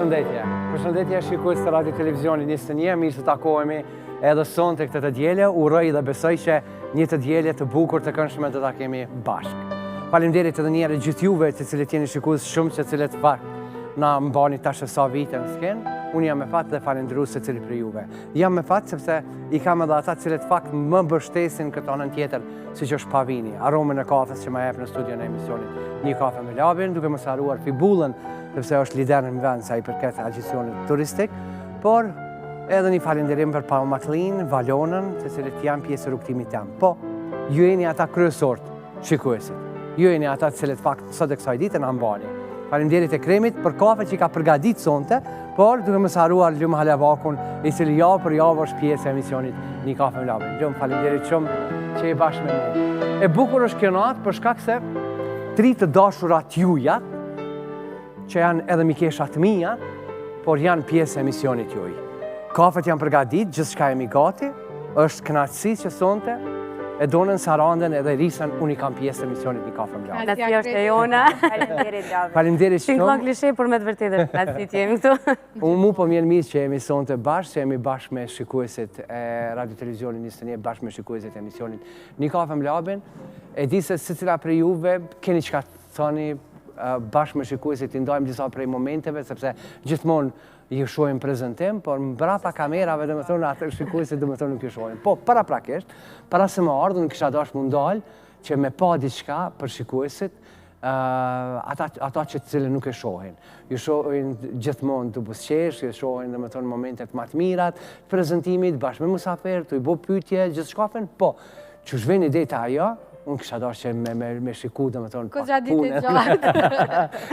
Përshëndetje shikues të Radio Televizioni 21, mirë të takohemi edhe sonte këtë të diele, uroj dhe besoj që një të diele të bukur të këndshme do ta kemi bashkë. Faleminderit edhe një herë gjithë juve të cilët jeni shikues shumë që cilët na mbani tash sa vite në skenë. Unë jam me fat dhe falenderues secili për juve. Jam me fat sepse i kam edhe ata cilët fakt më mbështesin këtë anën tjetër, siç është Pavini, aromën e kafes që më jep në studion e emisionit Një kafe me labin, duke mos harruar Fibullën, sepse është lider në vend sa i përket agjicionit turistik, por edhe një falenderim për Paul McLean, Valonën, të cilët janë pjesë e rrugtimit tim. Po, ju jeni ata kryesorët, shikuesit. Ju jeni ata të cilët fakt sot e kësaj dite na mbani. Faleminderit e Kremit për kafe që ka përgatitur sonte, por duke mos harruar Lum Halavakun, i cili javë për javë është pjesë e emisionit Një kafe me labin. Lum, faleminderit shumë që je bashkë me mua. E bukur është kjo natë për shkak se 3 të dashurat juja, që janë edhe mikeshat mia, por janë pjesë e emisionit juaj. Kafet janë përgatitur, gjithçka jemi gati, është kënaqësi që sonte e donën Sarandën edhe Risën, unë i kam pjesë e emisionit Një kafe me labin. Kënaqësia është e jona. Faleminderit Lavi. Faleminderit shumë. Shumë klishe, por me të vërtetë kënaqësi që jemi këtu. Unë mu po m'jen mirë që jemi sonte bashkë, që jemi bashkë me shikuesit e Radio Televizioni 21, bashkë me shikuesit e emisionit Një kafe me labin. E di se secila prej juve keni çka thoni bashkë me shikuesit, i ndajmë disa prej momenteve, sepse gjithmonë ju shohim prezantim, por mbrapa kamerave domethënë atë shikuesit domethënë nuk ju shohim. Po paraprakisht, para se më ardhën kisha dashur më ndal që me pa diçka për shikuesit, ata që cilë nuk e shohin. Ju shohin gjithmonë të buzëqesh, ju shohin domethënë momentet më të mirat, prezantimit bashkë me musafir, tu i bë pyetje, gjithçka, po që shveni deta ajo. Unë kisha dashur që me shiku domethënë pak punën.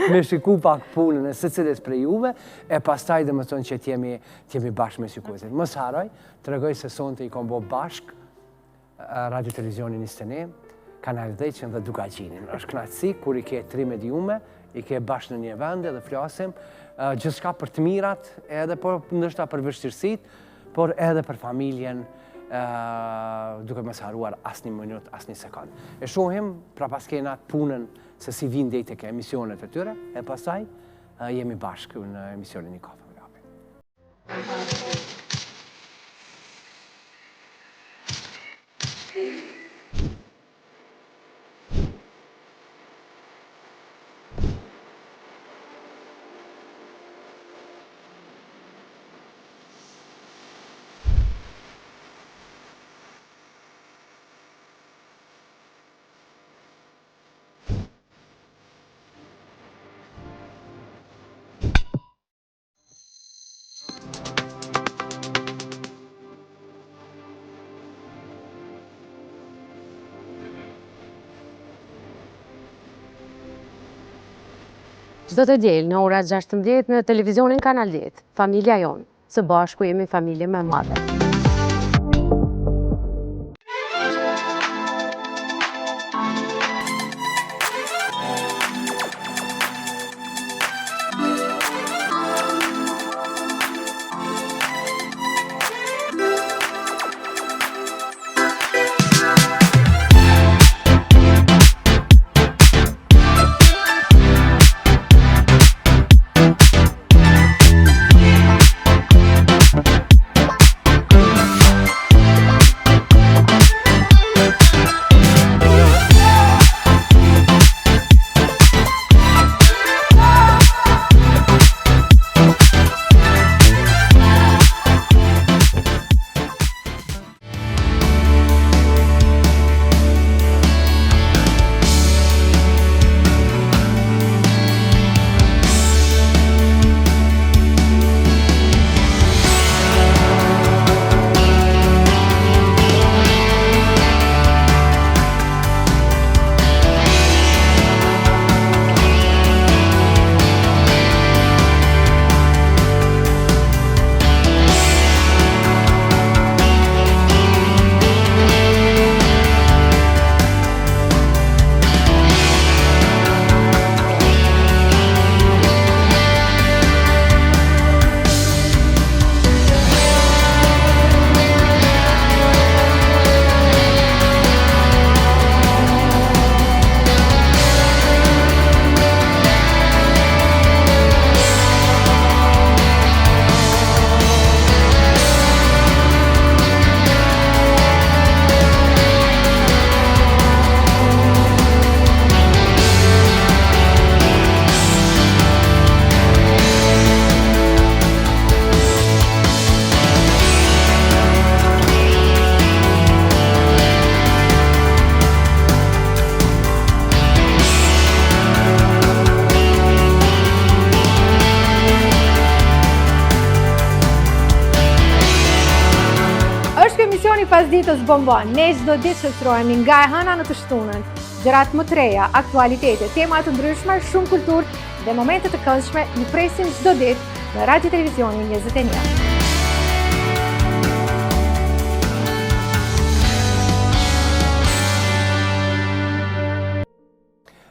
Me shiku pak punën e secilit prej juve e pastaj domethënë që t'jemi bashkë me shikuesit. Mos harroj, tregoj se sonte i kam bë bashkë Radio Televizioni 21, Kanal 10 dhe Dukagjinin. Është kënaqësi kur i ke 3 mediume, i ke bashkë në një vend dhe flasim gjithçka për të mirat, edhe por ndoshta për vështirësitë, por edhe për familjen, duke mos harruar asnjë minutë, asnjë sekond. E shohim pra pas kena punën se si vin deri tek emisionet e tyre, e pastaj jemi bashkë në emisionin Një kafe me labin. Çdo të diel në ora 16 në televizionin Kanal 10, familja jonë, së bashku jemi familje më e madhe. Pas ditës bombon, ne çdo ditë shoqërohemi nga e hëna në të shtunën. Gjërat më të reja, aktualitete, tema të ndryshme, shumë kulturë dhe momente të këndshme ju presin çdo ditë në Radio Televizionin 21.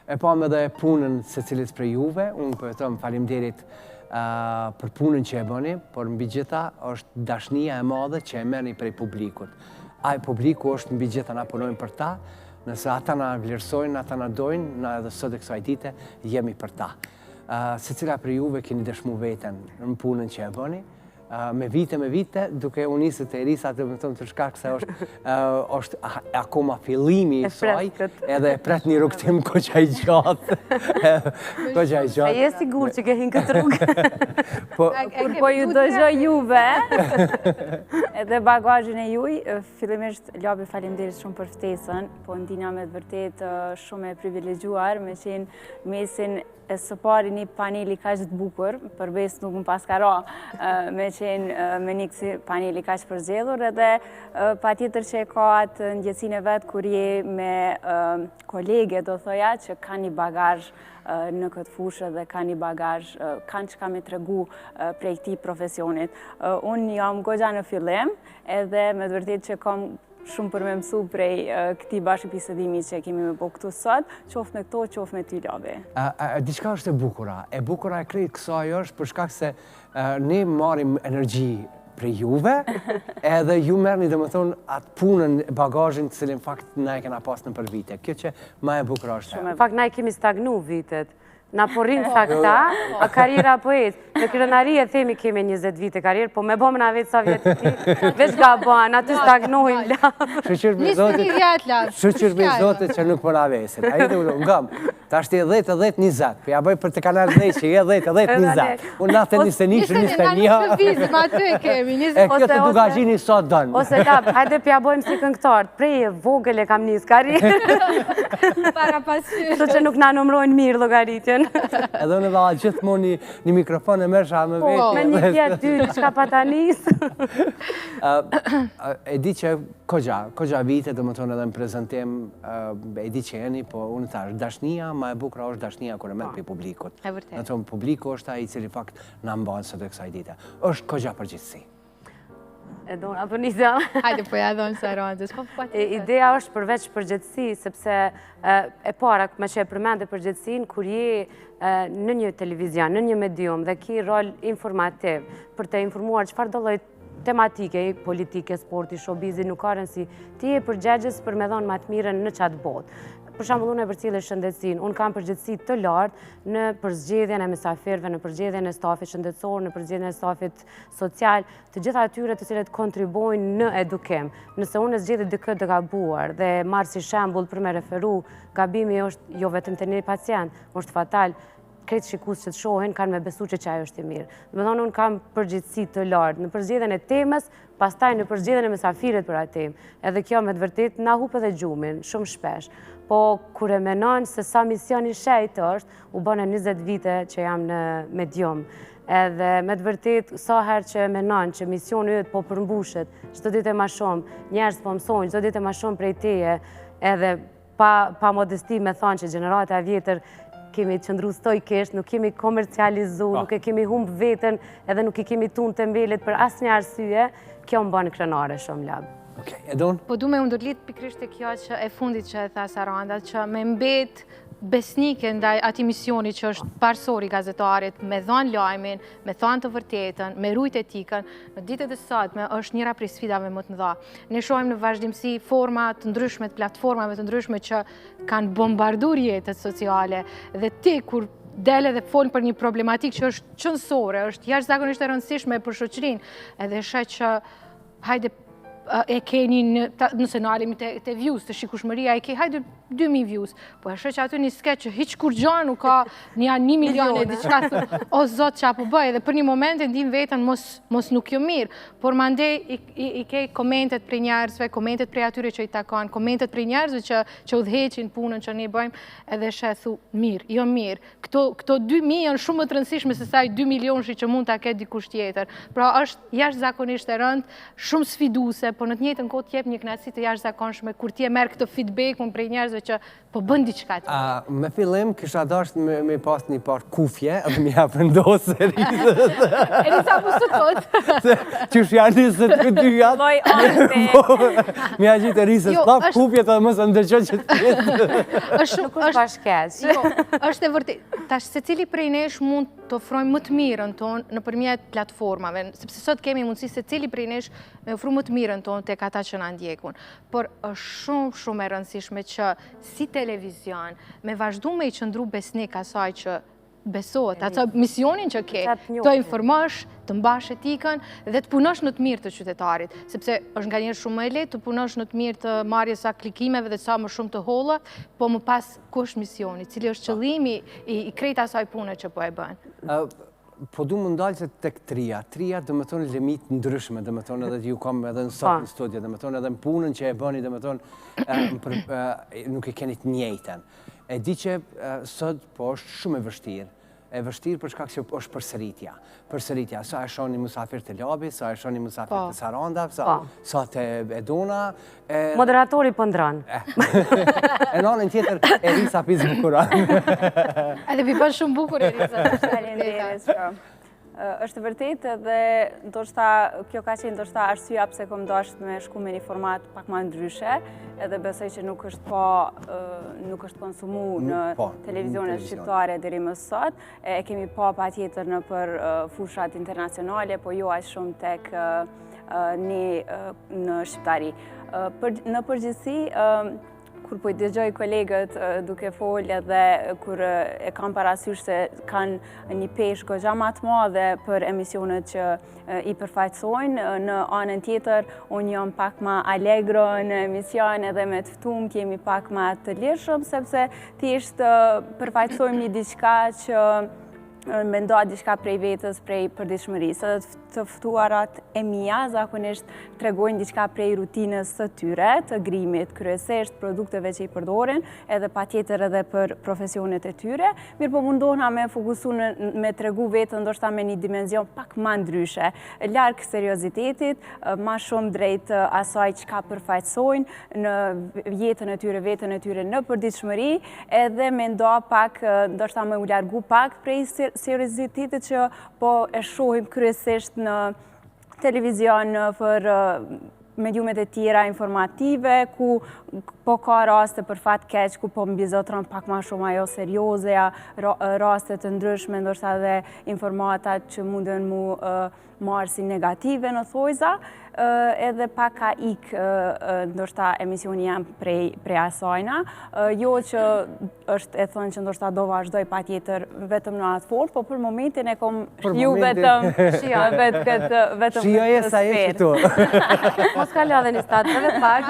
E pam edhe punën se cilit për juve, unë për të më faleminderit për punën që e bëni, por mbi gjitha është dashnia e madhe që e merrni prej publikut. Ai publiku është mbi gjitha, na punojmë për ta, nëse ata na vlerësojnë, ata na dojnë, na edhe sot e kësaj dite jemi për ta. Secila për juve keni dëshmu veten në punën që e bëni, me vite, duke u nisë të erisa të më tonë të shkak se është akoma fillimi i saj, edhe e pret një rrugtim koqa i gjatë. A je sigur që ke hinë këtë rrugë? Kur po ju dëgjoj juve, edhe bagazhin e juj, fillimisht Labi faleminderit shumë për ftesën, po ndina me të vërtet shumë e privilegjuar, me qenë mesin e së pari një paneli kaq të bukur, përbes nuk më pas ka ra, me qenë me një kësi paneli kaq përzgjedhur, edhe patjetër që e ka atë ndjesinë e vet kur je me kolege, do thoja, që ka një bagazh në këtë fushë dhe ka një bagazh, kanë çka me tregu prej këtij profesionit. Unë jam goxha në fillim, edhe me të vërtetë që kam shumë për me mësu prej këti bashkëbisedimi që kemi me po këtu sot, qoftë me këto, qoftë me ty, Labi. Diçka është e bukura. E bukura e krejt kësaj është për shkak se ne marrim energji prej juve, edhe ju merrni dhe më thonë atë punën, bagazhin të cilin fakt na e kena pas në për vite. Kjo që ma e bukura është. Në fakt na e kemi stagnu vitet. Na porrin sa këta, a karriera po ecë. Në krenari e themi kemi 20 vite karrierë, po me bëmë na vetë sa vjetë ti, veç ga bëhen, aty stagnojnë la. Shqyr me zotit që nuk për na vesit. A jetë ullë, ngam, ta është 10-10-20, për ja bëj për të kanal 10 që je 10-10-20. Unë natë 21, 21. Ma të e kemi, E kjo të duka gjini sot dënë. Ose lap, hajde për ja bëjmë si këngëtartë, prej e vogël e kam njës karrierë. Para pasyrë. Kështu që nuk na numrojnë mirë llogaritjen. Edhe unë dha gjithmonë një mikrofon e mërësha me vetë. Me një tjetë ty, qka patanis. E di që kogja vite, dhe më tonë edhe në prezentim, e di që jeni, po unë thash, dashnia, ma e bukra është dashnia kër e merë për publikut. Në tonë publiku është ta i cili fakt në mbanë së të kësaj dite. është kogja përgjithsi. E donë, apo njëzë. Hajde, po ja donë së rëndës. Ideja është përveç përgjithsi, sepse e para, me që e përmende përgjithsin, kur je në një televizion, në një medium dhe ki rol informativ për të informuar çfarë do lloj tematike, politike, sporti, showbizi, nuk ka rëndësi, ti je përgjegjës për me dhonë më të mirën në qatë botë. Për shembull, unë e përcjell shëndetësinë, unë kam përgjegjësi të lartë në përzgjedhjen e mysafirëve, në përzgjedhjen e stafit shëndetësor, në përzgjedhjen e stafit social, të gjitha atyre të cilët kontribuojnë në edukim. Nëse unë zgjedh dikë të gabuar dhe marr si shembull për me referu, gabimi është jo vetëm te një pacient, është fatal. Kretë shikus që të shohin kanë me besu që ajo është i mirë. Dhe thonë, unë kam përgjithësi të lartë në përzgjedhjen e temës, pastaj në përzgjedhjen e mysafirit për atë temë. Edhe kjo me të vërtetë na hup edhe gjumin shumë shpesh. Po kur e menon se sa misioni shejtë është, u bënë 20 vite që jam në medium. Edhe me të vërtetë, sa herë që e menon që misioni yt po përmbushet, çdo ditë më shumë, njerëz po mësojnë, çdo ditë më shumë prej teje, edhe pa modesti me thonë që gjenerata e vjetër kemi qëndru stojkisht, nuk kemi komercializu, nuk e kemi humbë vetën, edhe nuk i kemi tunë të mbelit për asë një arsye, kjo më bënë krenare shumë labë. Okej, Edon? Po du me undërlit pikrisht e kjo që e fundit që e tha Saranda, që me mbet besnike ndaj ati misioni që është parsori gazetarit, me dhanë lajmin, me thanë të vërtetën, me rujt etikën, në ditët e sotme është njëra prej sfidave më të mëdha. Ne shohim në vazhdimsi forma të ndryshme, të platformave të ndryshme që kanë bombardur jetët sociale dhe ti kur dele dhe folën për një problematik që është qëndësore, është jashtëzakonisht e rëndësishme për shoqërinë, edhe shet që hajde e keni nëse në alimi të views, të shikueshmëria, e ke hajde 2000 views, po e shë që aty një sketch që hiç kur gjanë nuk ka një 1 milion e diçka thë, o zot që apo bëj, dhe për një moment e ndim vetën mos nuk jo mirë, por mande i ke komentet prej njerëzve, komentet prej atyre që i takon, komentet prej njerëzve që udhëheqin punën që ne bëjmë, edhe shethu mirë, jo mirë. Këto 2000 janë shumë më të rëndësishme se sa i 2 milion që mund ta ketë dikush tjetër. Pra është jashtëzakonisht e rëndë, shumë sfiduese, po në të njëjtën kohë t'jep një kënaqësi të jashtëzakonshme kur ti e merr këtë feedback-un prej njerëzve që po bën diçka të tillë. Me fillim kisha dashur me pas një par kufje edhe më jap vendosë Erisës. Erisa po sot thot. Qysh janë 22 jatë. Lloj arte. Mi a gjitë Erisës, klap kufjet edhe mos e ndërgjoj që të jetë. Nuk është bashkëkeq. Jo, është e vërtet. Tash secili prej nesh mund të ofrojmë më të mirën tonë nëpërmjet platformave, sepse sot kemi mundësi secili prej nesh me ofru më të mirën tonë tek ata që na ndjekun. Por është shumë e rëndësishme që si televizion me vazhdu me i qëndru besnik asaj që besohet, atë misionin që ke, të informosh, të mbash etikën dhe të punosh në të mirë të qytetarit, sepse është nga njerë shumë e lehtë të punosh në të mirë të marrjes sa klikimeve dhe sa më shumë të holla, po më pas ku është misioni, cili është qëllimi i krejt asaj pune që po e bën. Po du më ndalë që tek tria. Tria dhe më thonë limit ndryshme, dhe më thonë edhe ju kam edhe në sot në studio, dhe më thonë edhe në punën që e bëni, dhe më thonë nuk e keni të njëjten. E di që sot po është shumë e vështirë. E vështirë për shkak që është përsëritja. Përsëritja, sa e shoni musafir të Labi, sa e shoni musafir të Saranda, sa të Edona. Moderatori po ndran. E në anën tjetër, Erisa pi zbukuran. Edhe pi bën shumë bukur Erisa. Faleminderit shumë. Është vërtet edhe ndoshta kjo ka qenë ndoshta arsyeja pse kam dashur me shku me një format pak më ndryshe, edhe besoj që nuk është konsumu në televizionet shqiptare deri më sot. E kemi pa patjetër në për fushat internacionale, po jo aq shumë tek ne në shqiptari. Në përgjithësi, kur po i dëgjoj kolegët duke folë dhe kur e kam parasysh se kanë një peshë goxha më të madhe për emisionet që i përfaqësojnë, në anën tjetër unë jam pak më allegro në emision edhe me të ftuar jemi pak më të lirshëm sepse thjesht përfaqësojmë një diçka që mendoj diçka prej vetës, prej përditshmërisë. Të ftuarat e mia zakonisht tregojnë diçka prej rutinës së tyre, të grimit kryesisht, produkteve që i përdorin, edhe patjetër edhe për profesionet e tyre. Mirë po mundohna me fokusu me tregu vetën ndoshta me një dimenzion pak më ndryshe, larg seriozitetit, më shumë drejt asaj çka përfaqësojnë në jetën e tyre, vetën e tyre në përditshmëri, edhe mendoj pak ndoshta më u largu pak prej seriozitetit që po e shohim kryesisht në televizion, për mediumet e tjera informative, ku po ka raste për fat keq, ku po mbizotron pak ma shumë ajo serioze, raste të ndryshme, ndoshta dhe informatat që munden mu marrë si negative në thojza, edhe pak ka ndoshta emisioni jam prej asajna. Jo që është e thënë që ndoshta do vazhdoj patjetër vetëm në atë formë, po për momentin e kom shiu vetëm Shioje sa e që tu. Mos ka lodhe një statë edhe pak,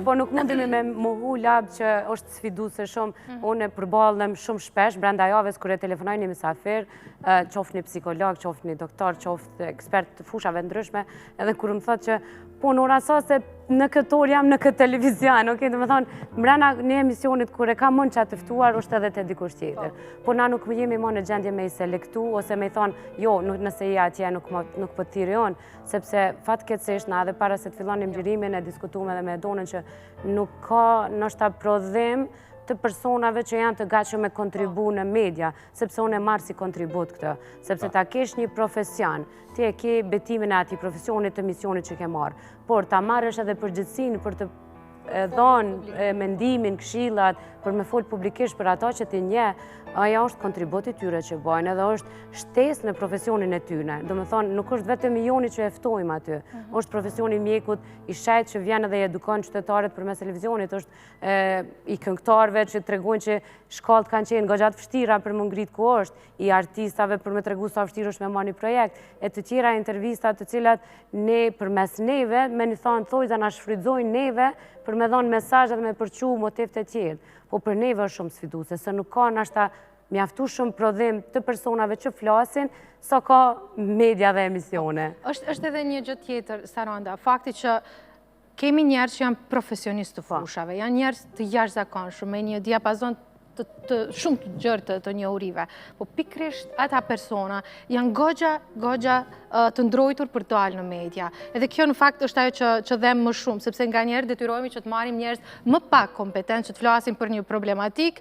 po nuk mundemi me muhu labë që është sfiduese shumë. Unë e përballem shumë shpesh brenda javës kur e telefonoj një mysafir, qoftë një psikolog, qoftë një doktor, qoftë ekspert të fushave ndryshme, edhe kur më thotë që po në ora se në këtë orë jam në këtë televizion, okej, do të thonë, mbrana një emisionit kur e ka mund që atë ftuar është edhe te dikush tjetër. Po na nuk jemi më në gjendje me i selektu ose me i thonë, jo, nëse je atje nuk po thirrë on, sepse fatkeqësisht na edhe para se të fillonim xhirimin e diskutuam edhe me Donën që nuk ka ndoshta prodhim të personave që janë të gatshëm me kontribu në media, sepse unë e marr si kontribut këtë, sepse ta kesh një profesion, ti e ke betimin e atij profesionit të misionit që ke marrë, por ta marrësh edhe përgjegjësinë për të dhënë mendimin, këshillat, për me fol publikisht për ato që ti nje, aja është kontributi tyre që bajnë, edhe është shtesë në profesionin e tyre. Do me thonë, nuk është vetëm milioni që eftojmë aty, është profesioni mjekut, i shajt që vjen edhe i edukon qytetarët përmes televizionit, është i këngëtarëve që tregojnë që shkallët kanë qenë goxhat vështira për më ngrit ku është, i artistave për me tregu sa vështirë është me marrë një projekt, e të tjera intervistat të cilat ne përmes neve, me një thonë thojza na shfrytëzojnë neve për me dhënë mesazhe dhe me përçu motiv të tjerë. Po për neve është shumë sfiduese, se nuk ka nashta mjaftu shumë prodhim të personave që flasin, sa ka media dhe emisione. Është edhe një gjë tjetër, Saranda, fakti që kemi njerëz që janë profesionistë të fushave, janë njerëz të jashtëzakonshëm, me një diapazon shumë të gjërë të njohurive. Po pikrisht ata persona janë gogja të ndrojtur për të alë në media. Edhe kjo në fakt është ajo që dhemë më shumë, sepse nga njerë detyrojmë që të marim njerëz më pak kompetent që të flasim për një problematik,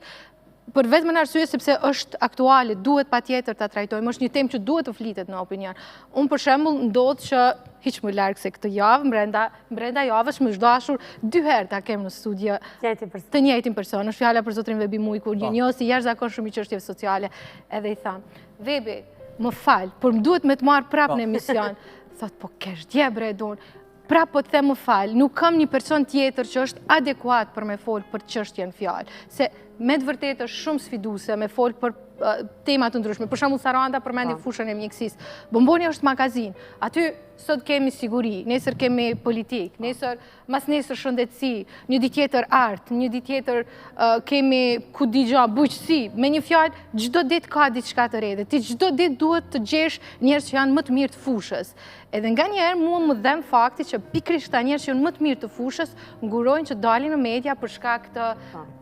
për vetëm në arsye sepse është aktuale, duhet patjetër ta trajtojmë, është një temë që duhet të flitet në opinion. Unë për shembull ndodh që hiç më larg se këtë javë, brenda javës më është dashur 2 herë ta kem në studio të njëjtin person. Është fjala për zotrin Vebi Mujku, një njohës i jashtëzakonshëm i çështjeve sociale, edhe i tham, Vebi, më fal, por më duhet me të marr prapë në emision. Thot, po kesh dje bre don. Pra po të them më falë, nuk kam një person tjetër që është adekuat për me folë për çështjen fjalë. Se me të vërtetë është shumë sfiduse me folë për temat të ndryshme. Për shembull Saranda përmendi fushën e mjekësisë. Bomboni është magazin. Aty sot kemi siguri, nesër kemi politik, mas nesër shëndetësi, një ditë tjetër art, një ditë tjetër kemi ku digja bujqësi. Me një fjalë, çdo ditë ka diçka të re. Ti çdo ditë duhet të gjesh njerëz që janë më të mirë të fushës. Edhe nganjëherë mua më dhem fakti që pikërisht ata njerëz që janë më të mirë të fushës ngurojnë që dalin në media për shkak të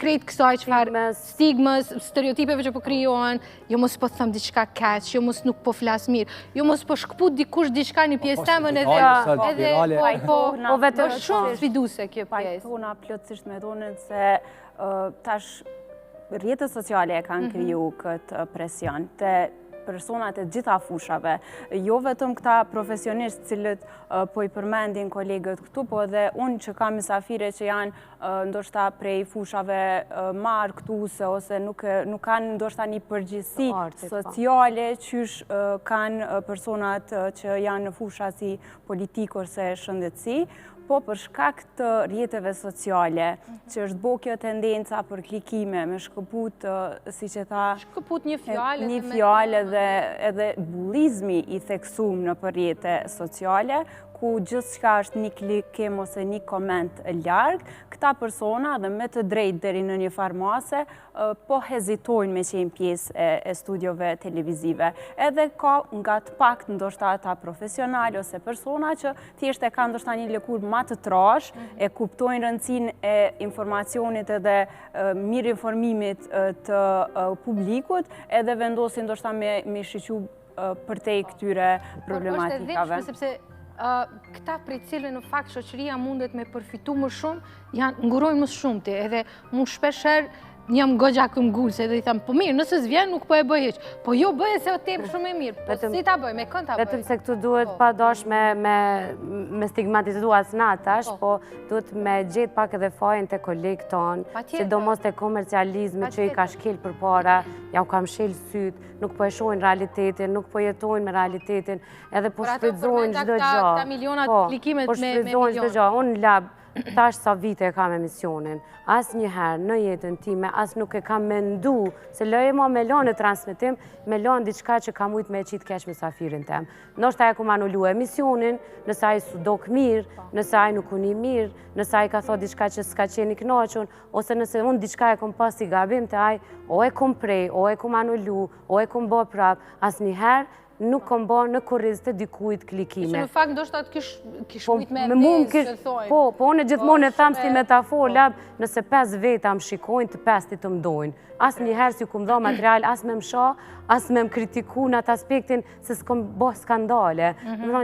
krejt kësaj çfarë stigmës, stereotipeve që po krijohen, jo mos po them diçka keq, jo mos nuk po flas mirë, jo mos po shkput dikush diçka në pjesë temën edhe po vetëm shumë sfiduese kjo pjesë. Pajtona plotësisht me thonë se tash rrjetet sociale e kanë kriju këtë presion të personat e gjitha fushave, jo vetëm këta profesionistë cilët po i përmendin kolegët këtu, po edhe unë që kam mysafire që janë ndoshta prej fushave marë këtuse, ose nuk kanë ndoshta një përgjithësi sociale, qysh kanë personat që janë në fusha si politik ose shëndetësi, po për shkak të rrjeteve sociale, që është bo kjo tendenca për klikime, me shkëput, si që tha... Shkëput një fjallë. Një fjallë edhe bullizmi i theksum në për rrjete sociale, ku gjithë shka është një klikim ose një koment largë, këta persona dhe me të drejt deri në një farmase, po hezitojnë me qenë pjesë e studiove televizive. Edhe ka nga të pak ndoshta ata profesional ose persona që thjesht e ka ndoshta një lëkurë ma të trash, e kuptojnë rëndësinë e informacionit edhe mirë informimit të publikut, edhe vendosin ndoshta me shiqu përtej këtyre problematikave. Këta prej cilëve në fakt shoqëria mundet me përfitu më shumë, ngurojnë më shumë të, edhe mu shpesher jam gogja këmgullë, se dhe i thamë, po mirë, nëse s'vjen nuk po e bëj heq, po jo bëj se o tepë shumë e mirë, po si ta bëj, me kënd ta bëj? Vetëm se këtu duhet pa dosh me stigmatizu as natash, po duhet me gjetë pak edhe fajin të kolegë tonë, sidomos të komercializmi që i ka shkel për para, ja u kam shel sytë, nuk po e shojnë realitetin, nuk po jetojnë me realitetin, edhe po shfrytëzojnë çdo gjë. Po shfrytëzojnë çdo gjë. Unë lab tash sa vite e kam emisionin, asë njëherë në jetën time, asë nuk e kam mendu, se lëje ma me lanë në transmitim, me lanë diçka që kam ujtë me qitë kesh me safirin tem. Nështë aje ku ma nullu emisionin, nësa aje su dok mirë, nësa aje nuk uni mirë, nësa aje ka thot diçka që s'ka qeni knaqun, ose nëse unë diçka e kom pas i gabim të aje, o e kom prej, o e kom anullu, o e kom bo prap, asë njëherë, nuk kom bo në kuriz të dikujt klikime. Në fakt, do shta të kish ujt me ndesë, që thojnë. Po, unë gjithmonë e thamë si metafor, lab, nëse 5 veta më shikojnë, të 5 të mdojnë. Asë njëherë si ku më dho material, asë me më sha, asë me më kritiku në atë aspektin se s'kom bo skandale.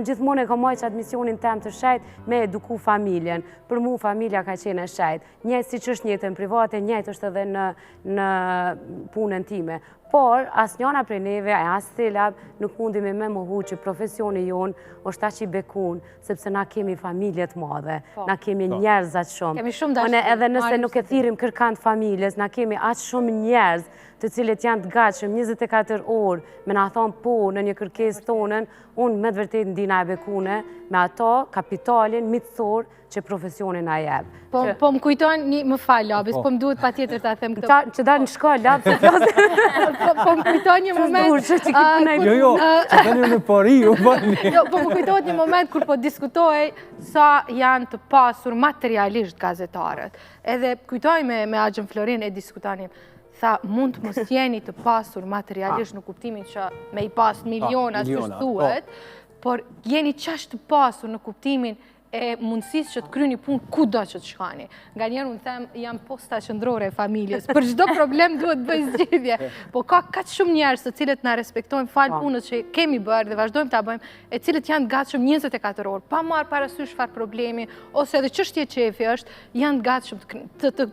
Gjithmonë e kom majtë që atë misionin tem të shajt me eduku familjen. Për mu, familja ka qenë e shajt. Njëjtë si që është njëtën private, njëjtë është edhe në punën time. Por, asë njëna prej neve, asë thelab, nuk mundi me më hu që profesioni jonë është ta që i bekun, sepse na kemi familjet madhe, na kemi njerëz atë shumë. Kemi shumë dashuri. Edhe nëse nuk e thirim kërkant familjes, na kemi atë shumë njerëz të cilët janë të gatshëm 24 orë, me na thonë po në një kërkesë tonën, unë me të vërtet ndina e bekune, me ato kapitalin mitësor që profesionin a jebë. Po më kujton një, më falë, Labis, po më duhet pa tjetër të them këtë. Që da në shkollë, Labis, të flasë. Po më kujton një moment... Jo, që të një në pari, u bani. Po më kujton një moment kur po diskutoj sa janë të pasur materialisht gazetarët. Edhe kujtoj me Axhën Florin e diskutanim. Tha, mund të mos jeni të pasur materialisht në kuptimin që me i pas miliona që thuhet, por jeni qash të pasur në kuptimin e mundësisë që të kryeni punë ku do që të shkani. Nga njerë unë them, jam posta qëndrore e familjes, për çdo problem duhet bëj zgjidhje. Po ka kaq shumë njerëz të cilët na respektojnë falë punës që kemi bërë dhe vazhdojmë ta bëjmë, e cilët janë të gatshëm 24 orë, pa marrë parasysh çfarë problemi, ose edhe çështje qefi është, janë të gatshëm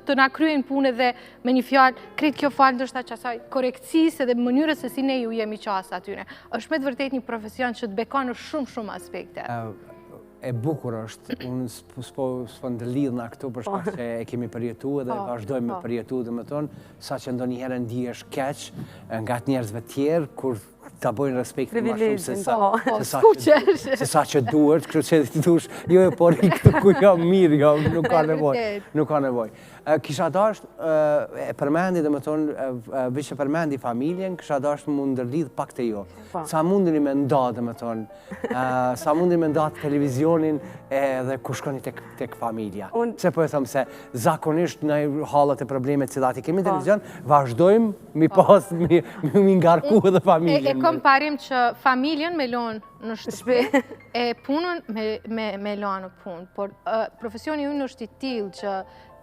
të na kryejnë punë dhe me një fjalë, krejt kjo falë ndoshta që asaj korekcisë dhe mënyrës se si ne ju jemi qasë atyre. Është me të vërtetë një profesion që të bekon në shumë aspekte. E bukur është, unë s'po të lidh në këtu për shkak se e kemi përjetu dhe vazhdojmë me përjetu dhe më tonë, sa që ndonjëherë ndihesh keq nga të njerëzve tjerë, kur ta bojnë respektin ma shumë se sa që duhet, kërë që ti dush, jo e por i këtu ku jam mirë, nuk ka nevoj. Kisha dasht, e përmendi dhe më tonë, vishë përmendi familjen, kisha dasht më ndërlidh pak të jo. Sa mundin i me nda dhe më tonë, sa mundin i me nda televizionin dhe ku shkoni tek familja. Se po e thëmë se zakonisht në halët e problemet cilat i kemi televizion, vazhdojmë mi pas, mi ngarku dhe familjen. E kom parim që familjen me lonë në shtëpi, e punën me lonë në punë, por profesioni unë është i tillë që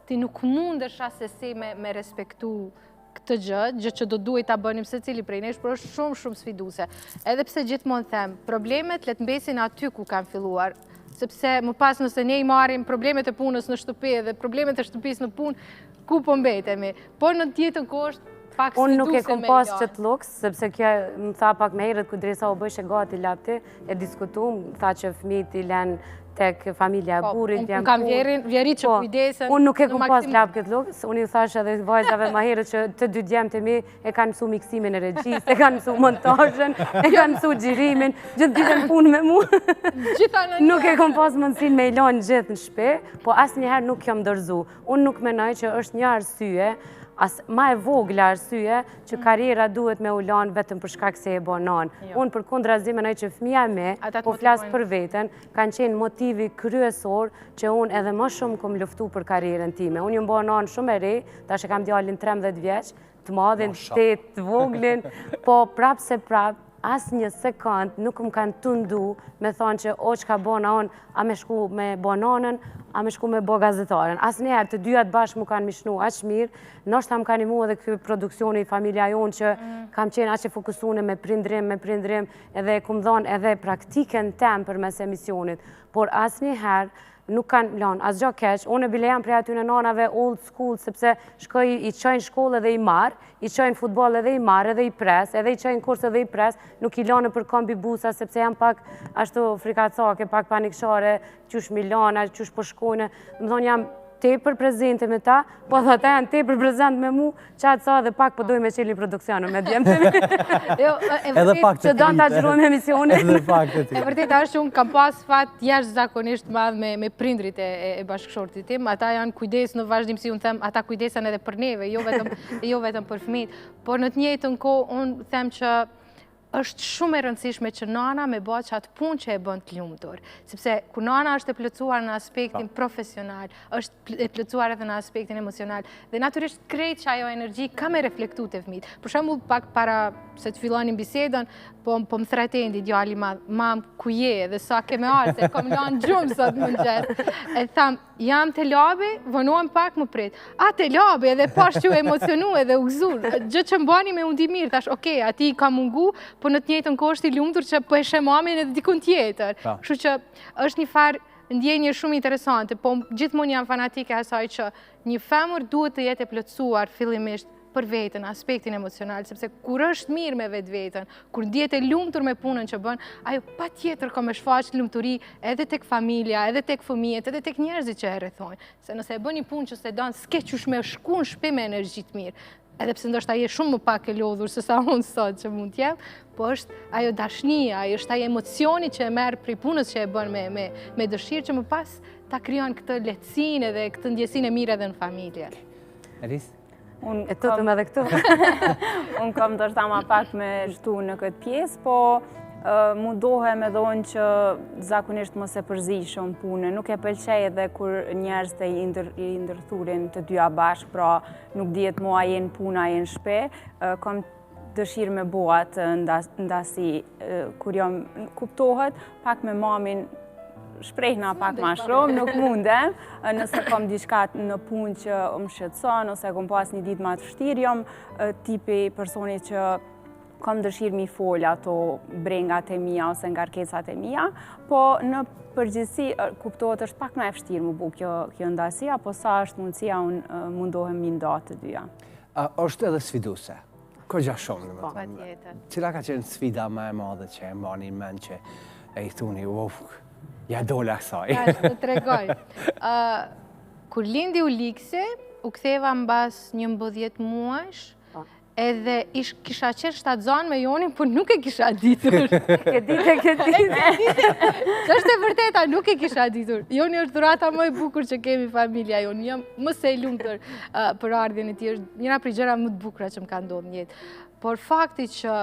ti nuk mundesh asesi me respektu këtë gjë që do duhet ta bënim secili prej nesh, por është shumë sfiduese. Edhe pse gjithmonë them, problemet le të mbesin aty ku kanë filluar, sepse më pas nëse ne i marrim problemet e punës në shtëpi dhe problemet e shtëpisë në punë, ku po mbetemi? Por në tjetër kohë pak sfiduese. Unë nuk e kom pas që të luks, sepse kjo më tha pak me herët kundresa u bëshe gati lapti, e diskutum, tha që fëmijët i lënë tek familja e burit, unë kam vjerit që kujdesen. Unë nuk e kom pas lap këtë luks, unë ju thash edhe vajzave ma herët që të dy djemët e mi e kanë mësu miksimin e regjisë, e kanë mësu montajën, e kanë mësu gjirimin, gjithë ditën punë me mu. Nuk e kom pas mundësin me i lanë gjithë në shpe, po asë njëherë nuk jam dërzu. Unë nuk menoj që është një arsye, ma e vogla arsye që karriera duhet me u lanë vetëm për shkak se e bonan. Unë për kundrazi menoj që fëmija me, po flasë për veten, kanë qenë motivi kryesor që unë edhe më shumë kom luftu për karrierën time. Unë ju bonan shumë e re, tash e kam djallin 13 vjeç, të madhin, 8, të voglin, po prap se prap, asë një sekund nuk më kanë tundu me thonë që o që ka bona unë, a me shku me bonanën, a me shku me bo gazetaren. Asë njerë të dyat bashkë mu kanë mishnu aqë mirë, nështë ta më kanë imu edhe këtë produksioni i familja jonë që kam qenë aqë fokusune me prindrim, edhe e kumë dhonë edhe praktiken tem për mes emisionit, por asë njerë nuk kanë lanë, asë gjo keq, unë e bile jam prej aty në nanave old school, sepse shkoj i qojnë shkollë edhe i marë, i qojnë futbol edhe i marë, edhe i pres, edhe i qojnë kurs edhe i pres, nuk i lanë për kombi busa, sepse jam pak ashtu frikacake, pak panikshare, qysh Milana, qysh po shkojnë, më thonë jam tepër prezente me ta, po dhe ta janë tepër prezent me mu, qatë sa dhe pak po dojmë e qeli produksionë me djemë të mi. Edhe pak të që do të gjërojmë emisionin. Edhe pak të ti. E vërtet është që unë kam pas fat jashtë zakonisht madhë me prindrit e bashkëshortit tim, ata janë kujdes në vazhdim, si unë them, ata kujdesen edhe për neve, jo vetëm për fëmijët, por në të njëjtën kohë unë them që është shumë e rëndësishme që nana me bëjë që atë punë që e bën të lumtur. Sepse ku nana është e plotësuar në aspektin profesional, është e plotësuar edhe në aspektin emocional, dhe natyrisht krejt që ajo energji ka me reflektu të fëmijët. Për shembull, pak para se të fillonim bisedën, po më thretendi djali mam ku je dhe sa ke me ardhur, se kom lanë gjumë sot mëngjes. E tham, jam te labi, vonohem pak më prit. A te labi edhe pash që u emocionu edhe u gëzur. Gjë që mbani me undi mirë, thash, okej, ati ka mungu, po në të njëjtën kohë është i lumtur që po e sheh mamin edhe dikun tjetër. Kështu që është një farë ndjenje shumë interesante, po gjithmonë jam fanatike asaj që një femër duhet të jetë e plotësuar fillimisht për veten, aspektin emocional, sepse kur është mirë me vetveten, kur ndihet e lumtur me punën që bën, ajo patjetër ka me shfaq lumturi edhe tek familja, edhe tek fëmijët, edhe tek njerëzit që e rrethojnë. Se nëse e bën një punë që s'e don, s'ke qysh me shku në shtëpi me energji të mirë. Edhe pse ndoshta je shumë më pak e lodhur se sa unë sot që mund t'jem, po është ajo dashnia, ajo është ai emocioni që e merr prej punës që e bën me dëshirë që më pas ta krijon këtë lehtësinë edhe këtë ndjesinë e mirë edhe në familje. Elis? E tutëm edhe këtu. Unë kam ndoshta ma pak me shtu në këtë pjesë, po mundohem edhe unë që zakonisht mos e përzi shumë punë. Nuk e pëlqej edhe kur njerëz të i ndërthurin të dyja bashkë, pra nuk dihet mo a jenë puna, a jenë shpe. Kam dëshirë me boat ndasi kur jam kuptohet, pak me mamin shprehna pak ma shumë, nuk mundem, nëse kom diçka në punë që më shqetëson, ose kom pas një ditë ma të vështirë, jam tipi personi që kom dëshirë mi folë ato brengat e mia ose ngarkesat e mia, po në përgjithësi kuptohet është pak më e vështirë më bu kjo ndasia, po sa është mundësia unë mundohem mi nda të dyja. Është edhe sfiduse. Kogja shumë, në më Patjetër. Cila ka qenë sfida më e madhe që e mbani në mend që e i thuni, ja dola kësaj. Ja, të tregoj. Kur lindi Uliksi, u ktheva mbas 11 muajsh, edhe kisha qenë shtatzan me Jonin, por nuk e kisha ditur. Ke ditë. Është e vërteta, nuk e kisha ditur. Joni është dhurata më e bukur që kemi familja jonë. Jam më se e lumtur për ardhjen e tij. Është njëra prej gjëra më të bukura që më ka ndodhur në jetë. Por fakti që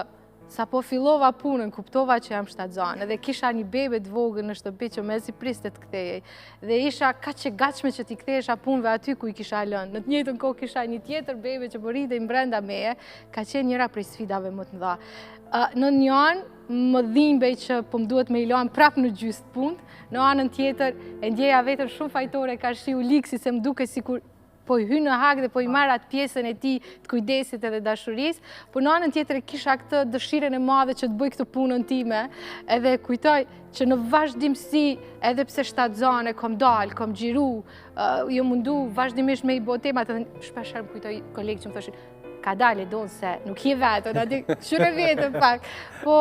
sa po fillova punën, kuptova që jam shtatzan, edhe kisha një bebe të vogël në shtëpi që me si priste të kthehej. Dhe isha kaq e gatshme që t'i kthehesha punëve aty ku i kisha lënë. Në të njëjtën kohë kisha një tjetër bebe që po rritej brenda meje, ka qenë njëra prej sfidave më të mëdha. Në një anë më dhimbej që po më duhet me i lënë prapë në gjysmë punë, në anën tjetër e ndjeja veten shumë fajtore ka shi Uliksi se më duket sikur po i hy në hak dhe po i marr atë pjesën e tij të kujdesit edhe dashurisë, por në anën tjetër kisha këtë dëshirën e madhe që të bëj këtë punën time, edhe kujtoj që në vazhdimsi, edhe pse shtatzane, kom dal, kom xhiru, jo mundu vazhdimisht me i bë temat, edhe shpesh më kujtoj kolegë që më thoshin, ka dalë donë se nuk je vetën, aty shure vetën pak. Po,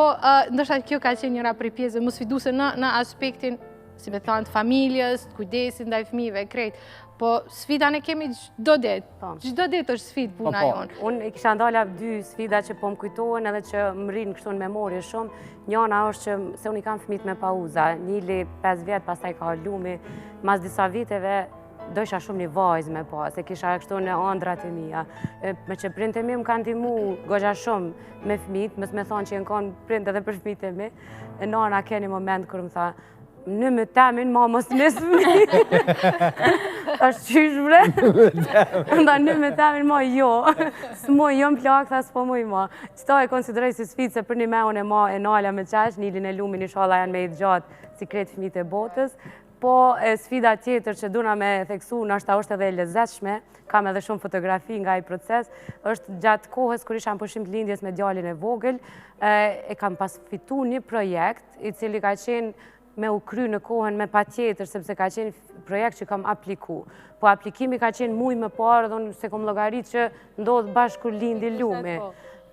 ndoshta kjo ka qenë njëra prej pjesëve më sfiduese në aspektin, si me thënë, të familjes, të kujdesit ndaj fëmijëve, krejt. Po sfida ne kemi çdo ditë. Çdo ditë është sfidë puna jonë. Unë i kisha ndala 2 sfida që po më kujtohen edhe që më rinë kështu në memorie shumë. Njëna është që se unë i kam fëmijët me pauza. Nili 5 vjet, pastaj ka lumi. Mas disa viteve do isha shumë një vajzë me pas, se kisha kështu në ëndrat e mia. Me që prindët e mi më kanë ndihmu goxha shumë me fëmijët, mos më thonë që janë kanë prind edhe për fëmijët e mi. E nana ka një moment kur më tha, në më temin, ma mos mes fëmijë. Është qysh bre? Nda në më temin, ma jo. S'moj, jo më plak, tha s'po moj ma. Qëta e konsideroj si sfidë se për një me unë e ma e nala me qesh, Nilin e lumin i shala janë me i gjatë si kretë fëmijët e botës. Po sfida tjetër që duna me theksu, nështë është edhe e lezetshme, kam edhe shumë fotografi nga i proces, është gjatë kohës kër isha në pushim të lindjes me djalin e vogël, e kam pas fitu një projekt i cili ka qenë me u kry në kohën me pa tjetër, sepse ka qenë projekt që kam apliku. Po aplikimi ka qenë muj më parë, dhe se kom llogarit që ndodhë bashkë kur lindi lumi.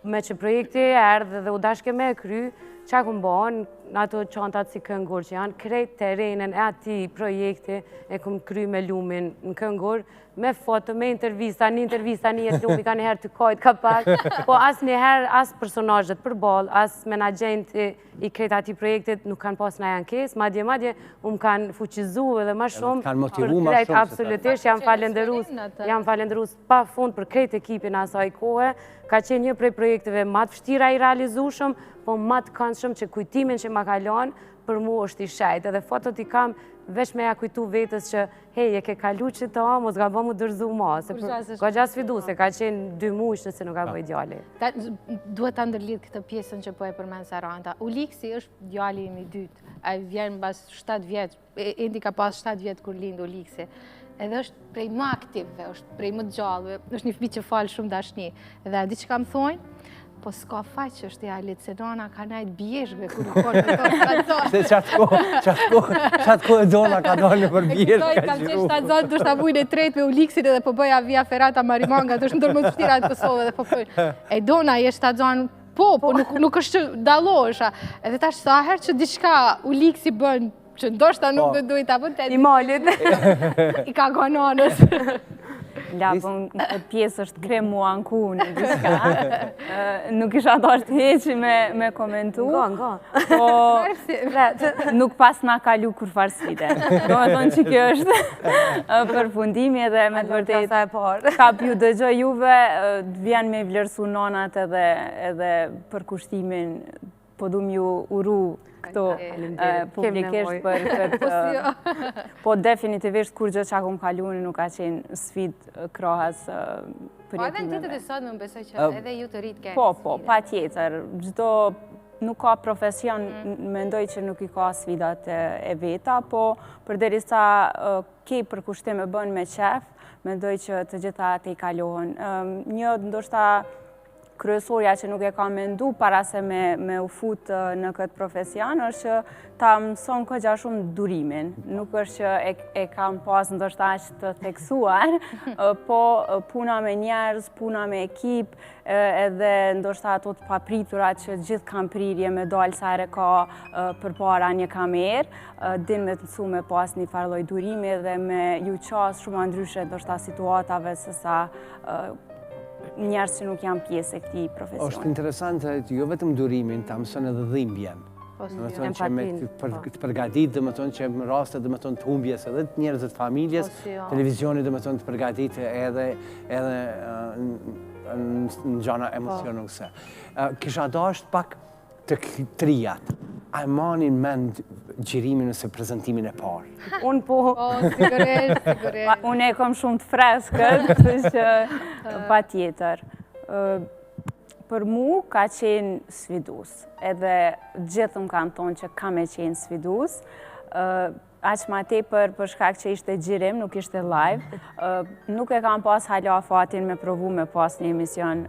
Me që projekti e erdhe dhe u dashke me e kry, qa ku mbonë, në ato qantat si Këngur që janë, krejt terenën e ati projekti e kum kry me lumin në Këngur, me foto, me intervista, një jetë lumi, ka njëherë të kojt, ka pak, po as njëherë, as personazhet për bol, as menagjenti i krejt ati projektit nuk kanë pas në ankes, madje, më kanë fuqizu edhe ma shumë, kanë motivu ma shumë. Absolutisht, jam falenderus pa fund për krejt ekipin asaj kohë, ka qenë një prej projekteve ma të vështira i realizushëm, po ma të këndshëm që kujtimin që ma kalon, për mu është i shajt, edhe fotot i kam veç me ja kujtu vetës që hej, e ke kalu që ta, mos ga bëmu dërzu ma, se ka gjas fidu, se ka qenë 2 muaj nëse nuk ka bëj djali. Duhet të ndërlidh këtë pjesën që po e përmen Saranda. Uliksi është djali im i dytë, a i vjen bas 7 vjetë, endi ka pas 7 vjetë kur lind Uliksi. Edhe është prej më aktivve, është prej më gjallëve, është një fëmijë që falë shumë dashni. Edhe di që kam thonë, po s'ka faq që është e alit, se nana ka najt bjeshve kur u konë me tonë. Se qatë kohë e dona ka doni për bjeshve. Këtoj, kam qenë shtatzon, du shta bujnë e tret me Uliksin edhe po bëja via ferata Marimanga, du shtë ndërmë të shtira në Kosovë dhe po bëjnë. E dona, je shtatzon, po nuk është që dalosha. Edhe ta sa herë që diçka Uliksi bën, që ndoshta nuk dhe duhet ta bën të I malit. I ka gononës. Lapën këtë pjesë është kremu anku në diska. Nuk isha dashtë heqi me komentu. Nga. Po nuk pas nga kalu kur farë sfide. Do me thonë që kjo është përfundimi edhe me të vërtet. Ka pju dëgjoj juve, vjen me vlerësu nonat edhe për kushtimin, po du m'ju uru këto publikisht për këtë. Po definitivisht kur gjë që akum kaluni nuk ka qenë sfid krahas për jetimeve. Po edhe në ditët e sot më besoj që edhe ju të rritë keni. Po, pa tjetër. Gjdo nuk ka profesion, mendoj që nuk I ka sfidat e veta, po përderisa ke përkushtim e bën me qef, mendoj që të gjitha te I kalohen. Një ndoshta kryesorja që nuk e ka mendu para se me u fut në këtë profesion, është që ta mëson këgja shumë durimin. Nuk është që e kam pas ndoshta aq të theksuar, po puna me njerëz, puna me ekip, edhe ndoshta ato të papriturat që gjithë kam prirje me dalë sa herë ka përpara një kamerë, din me të mësu me pas një farë lloj durimi dhe me ju qas shumë ndryshe ndoshta situatave se sa njerëz që nuk janë pjesë e këtij profesioni. Është interesante jo vetëm durimin, ta mëson edhe dhimbjen. Dhe më thonë që me të përgatit, dhe më thonë që në raste dhe më thonë të humbjes edhe të njerëzit të familjes, televizioni dhe më thonë të përgatit edhe në gjana emocionuse. Kisha dasht pak të trijat. A e manin mend gjirimin ose prezentimin e parë? Unë po. Sigurisht. Unë e kom shumë të freskët, që pa tjetër. Për mu ka qenë sfidus, edhe gjithë më kanë thonë që ka me qenë sfidus. Aq ma tepër për shkak që ishte gjirim, nuk ishte live. Nuk e kam pas hala fatin me provu me pas një emision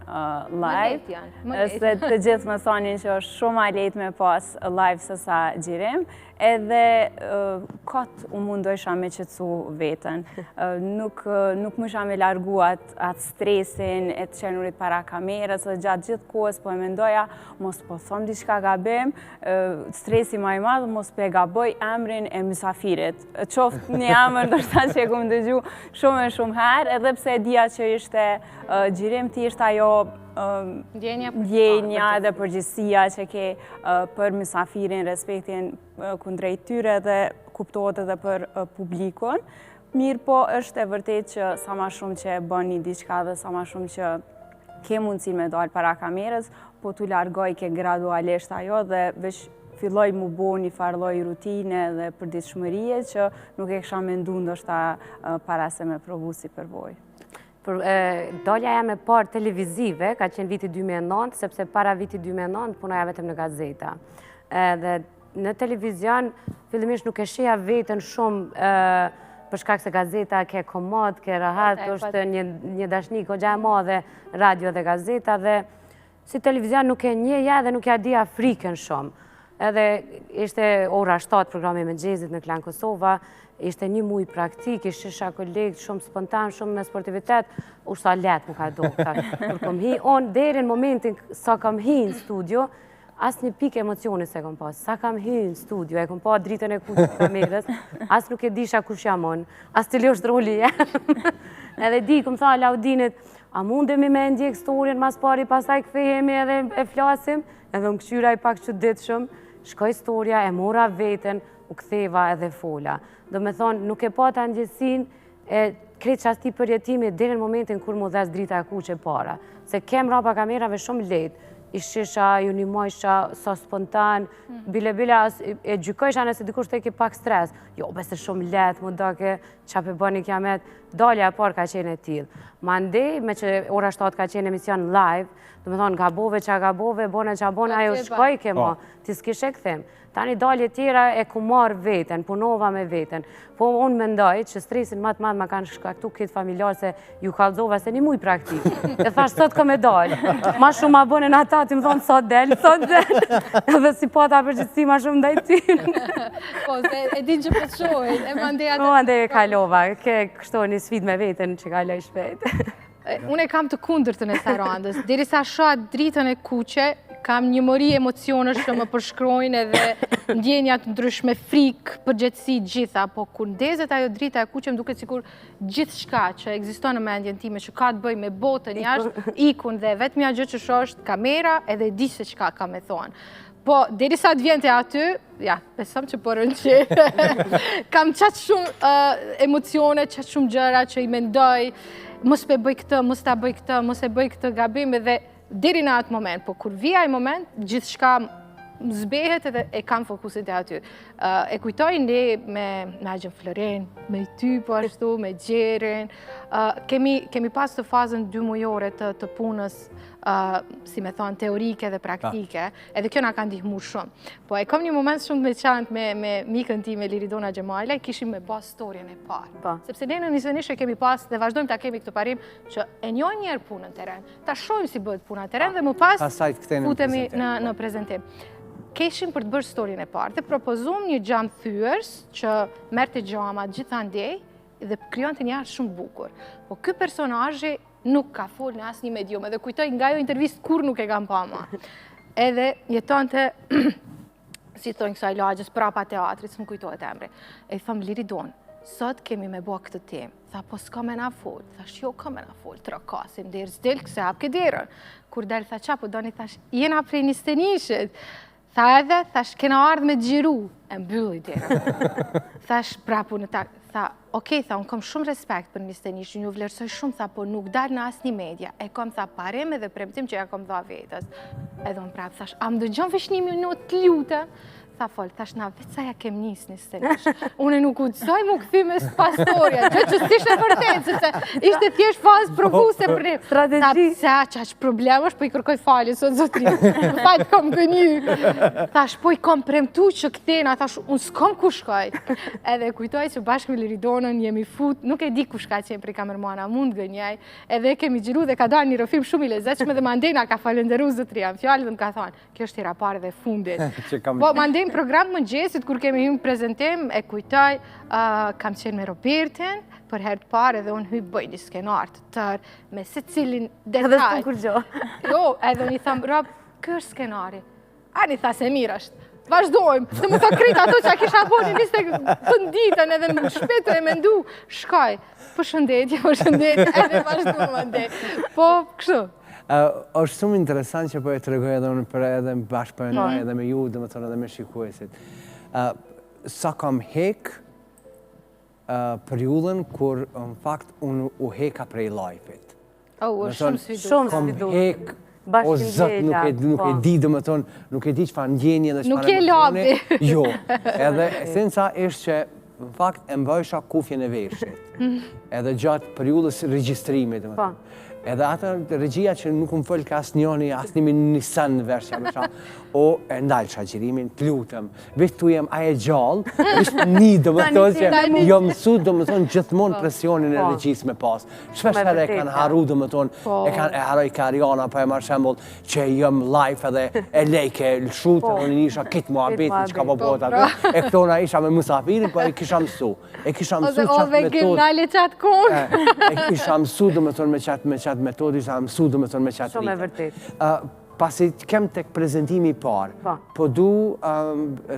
live. Se të gjithë më thonin që është shumë ma lejt me pas live se sa gjirim. Edhe kot u mundojsha me qëtësu vetën. Nuk më isha me largu atë stresin e të qenurit para kamerës, dhe gjatë gjithë kohës po e mendoja, mos po thom diçka gabim, stresi ma I madhë, mos po e gaboj emrin e mysafirit. Qoftë një emër ndoshta që e kom dëgju shumë e shumë herë, edhe pse e dija që ishte gjirim thjesht ajo ndjenja dhe përgjegjësia që ke për mysafirin, respektin kundrejt tyre dhe kuptohet edhe për publikun. Mirë po është e vërtet që sa ma shumë që bën një diçka dhe sa ma shumë që ke mundësi me dalë para kamerës, po t'u largoj ke gradualisht ajo dhe veç filloj mu bo një farloj rutine dhe përditshmërie që nuk e kisha mendu ndoshta para se me provu si përvoj. Dalja jam e parë televizive ka qenë viti 2009, sepse para viti 2009 punoja vetëm në gazeta. Dhe në televizion, fillimisht nuk e sheja vetën shumë për shkak se gazeta ke komod, ke rahat, është një dashni kogja e madhe radio dhe gazeta, dhe si televizion nuk e njeja dhe nuk ja dia frikën shumë. Edhe ishte ora 7 programi me gjezit në Klan Kosova, ishte një muj praktik, ishte kolegë, shumë spontan, shumë me sportivitet, u sa letë më ka do. Kur kom hi, unë deri në momentin sa kam hi në studio, asë një pik emocioni se kom pas. Sa kam hi në studio, e kom pa dritën e kutë të kamerës, asë nuk e disha kush jam unë, asë të ljosh droli jem. Edhe di, kom tha Laudinit, a mundemi me ndjek storien mas pari, pasaj këthejemi edhe e flasim, edhe më këshyra I pak që ditë shumë, shkoj storia, e mora vetën, u ktheva edhe fola. Do me thonë, nuk e pa të ndjesin e kretë qasti përjetimi dhe në momentin kur mu dhes drita e kuqe para. Se kem rapa kamerave shumë letë, I shisha, ju një mojsha, sa spontan, bile e gjykojsha nëse dikush të ke pak stres. Jo, bese shumë letë, mu doke, qa pe bëni kiamet, dalja e parë ka qenë e tillë. Ma ndej, me që ora 7 ka qenë emision live, do me thonë, gabove qa gabove, bone qa bone, ajo shkoj ke mo, ti s'kishe këthim. Tani dalje tjera e ku marë veten, punova me veten. Po unë mendoj që stresin matë madhë ma kanë shkaktu këtë familjar se ju kalzova se një muj praktik. E thash, sot ka me dalë. Ma shumë ma bëne në ata, ti më thonë, sot del. Dhe si po ta përgjithsi ma shumë ndaj tynë. Po, e din që përshojnë, e mandej atë... Po, mandej e kalova, ke kështu një sfid me veten që kaloj shpejt. Unë e kam të kundërtën e Sarandës. Derisa shoh dritën e kuqe, kam një mori emocionesh që më përshkrojnë edhe ndjenjat ndryshme, frikë, përgjithësi gjitha, po kur ndezet ajo drita e kuqe më duket sikur gjithë shka që ekziston në mendjen time që ka të bëj me botën jashtë, ikun dhe vetëmja gjë që shoh është kamera edhe di se çka ka me thonë. Po, derisa të vjen te aty, ja, besoj që po rënqe, kam qatë shumë emocione, qatë shumë gjëra që I mendoj, mos pe bëj këtë, mos ta bëj këtë, mos e bëj këtë gabim edhe deri në atë moment, po kur vija I moment, gjithë shka zbehet edhe e kam fokusin të aty. E kujtoj ne me Nagjën Floren, me ty po ashtu, me Gjerin. Kemi pas të fazën 2 mujore të punës, si me thonë, teorike dhe praktike, edhe kjo na ka ndihmu shumë. Po e kom një moment shumë me qantë me mikën ti, me Liridona Gjemajla, kishim me bas storjen e parë. Sepse ne në Nisënishe kemi pas, dhe vazhdojmë ta kemi këtë parim, që e njoj njerë punën teren, ta shojmë si bëhet puna teren, dhe më pas futemi në prezentim. Keshim për të bërë storjen e parë, dhe propozum një gjam thyers që merte gjamat gjithandej dhe kryon të njarë shumë bukur. Po ky personazhi nuk ka fol në asë një medium, edhe kujtoj nga jo intervist kur nuk e kam pa ma. Edhe jeton të, si thonë kësaj lagjës, prapa teatrit, së më kujtojt emri. E thëmë Liridon, sot kemi me bua këtë temë. Tha, po s'ka me na fol. Thash, jo, ka me na fol, të rakasim, derë s'del, këse hap ke derën. Kur delë, tha, qa, po doni, thash, jena prej Nisënishit. Tha edhe, thash, kena ardhë me gjiru, e mbylli derën. Thash, prapu në ta, tha, okej, tha, unë kom shumë respekt për Nisënishit, ju vlerësoj shumë, tha, po nuk dalë në asë një media. E kom, tha, pareme dhe premtim që ja kom dha vetës. Edhe unë prapë, thash, a më dëgjon vesh 1 minutë të lutem? Tha fol, thash na vetë sa ja kem njës Nisënish. Une nuk udzoj mu këthy me pastorja, gjë që s'ishte vërtet, sepse ishte thjesht fazë propuse për një. Strategji. Tha, sa që problem është, po i kërkoj falje, sot zotri, fajt kom gënyu. Thash, po i kom premtu që këtena, thash, unë s'kom ku shkoj. Edhe kujtoj që bashkë me Liridonën jemi fut, nuk e di ku shka që jem prej kamermana, mund gënjaj, edhe kemi gjiru dhe ka dalë një rëfim shumë i lezetshme dhe Mandena ka falenderu zotri, jam fjallë dhe më ka thonë, kjo është tira pare dhe fundit. Program mëngjesit, kur kemi hymë prezentim, e kujtoj, kam qenë me Robertin, për herë të parë edhe unë hymë bëj një skenar të tërë, me se cilin detaj. Edhe s'pun kur gjo. Jo, edhe një thamë, Rob, kërë skenari. A një tha se mirë është. Vazhdojmë, se më tha krita ato që a kisha boni, niste të nditën edhe më shpetë e me ndu. Shkaj, përshëndetje, edhe vazhdojmë më ndej. Po, kështu. është shumë interesant që po e të regoj edhe unë për edhe bashkë për në edhe me ju, dhe më thonë edhe me shikuesit. Sa kam hek periudhën kur në fakt unë u heka prej live-it. Është shumë svidu. Shumë Kam svidu. hek, o zët, nuk e di dhe më thonë, nuk e di që fa ndjenje dhe që fa Nuk je labi. Jo, edhe esenca ishtë që në fakt e mbësha kufjen e veshit. Edhe gjatë periudhës regjistrimit, dhe më thonë. Edhe atë regjia që nuk më fëllë ka asë njoni, asë nimi Nissan në versja me qa, o e ndalë shaqirimin, të lutëm, vetë tu jem aje gjallë, ishtë një do më thonë që jo mësu do më thonë gjithmonë presionin e regjisë me pasë. Shpesher e kanë haru do më thonë, e kanë haroj Kariana, pa e marë shembol, që jem live edhe e lejke, lëshutë, unë isha kitë mua betin që ka po bota atë, e këtona isha me musafirin, po e kisha mësu. E kisha mësu qatë metodë, metodi sa mësu dhe me thonë me qatë Shumë e vërtet. Pasi kem tek prezentimi parë, po du,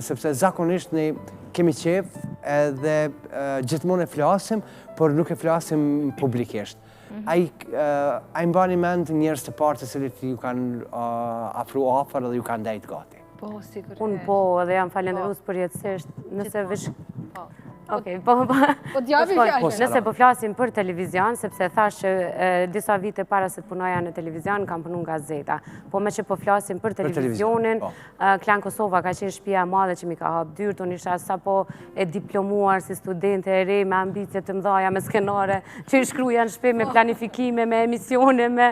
sepse zakonisht ne kemi qef edhe gjithmonë e flasim, por nuk e flasim publikisht. A i mbani mend njerës të parë të cilit ju kanë afru afer dhe ju kanë dajt gati? Po, sigurisht. Unë po, edhe jam falenderus për jetësisht, nëse vish... Okej, po nëse po flasim për televizion, sepse thash që disa vite para se të punoja në televizion, kam punu nga gazeta. Po me që po flasim për televizionin, Klan Kosova ka qenë shtëpia e madhe që mi ka hap dyrt, unë isha sa po e diplomuar si studente e re, me ambicje të mdhaja, me skenare, që i shkruja në shtëpi me planifikime, me emisione, me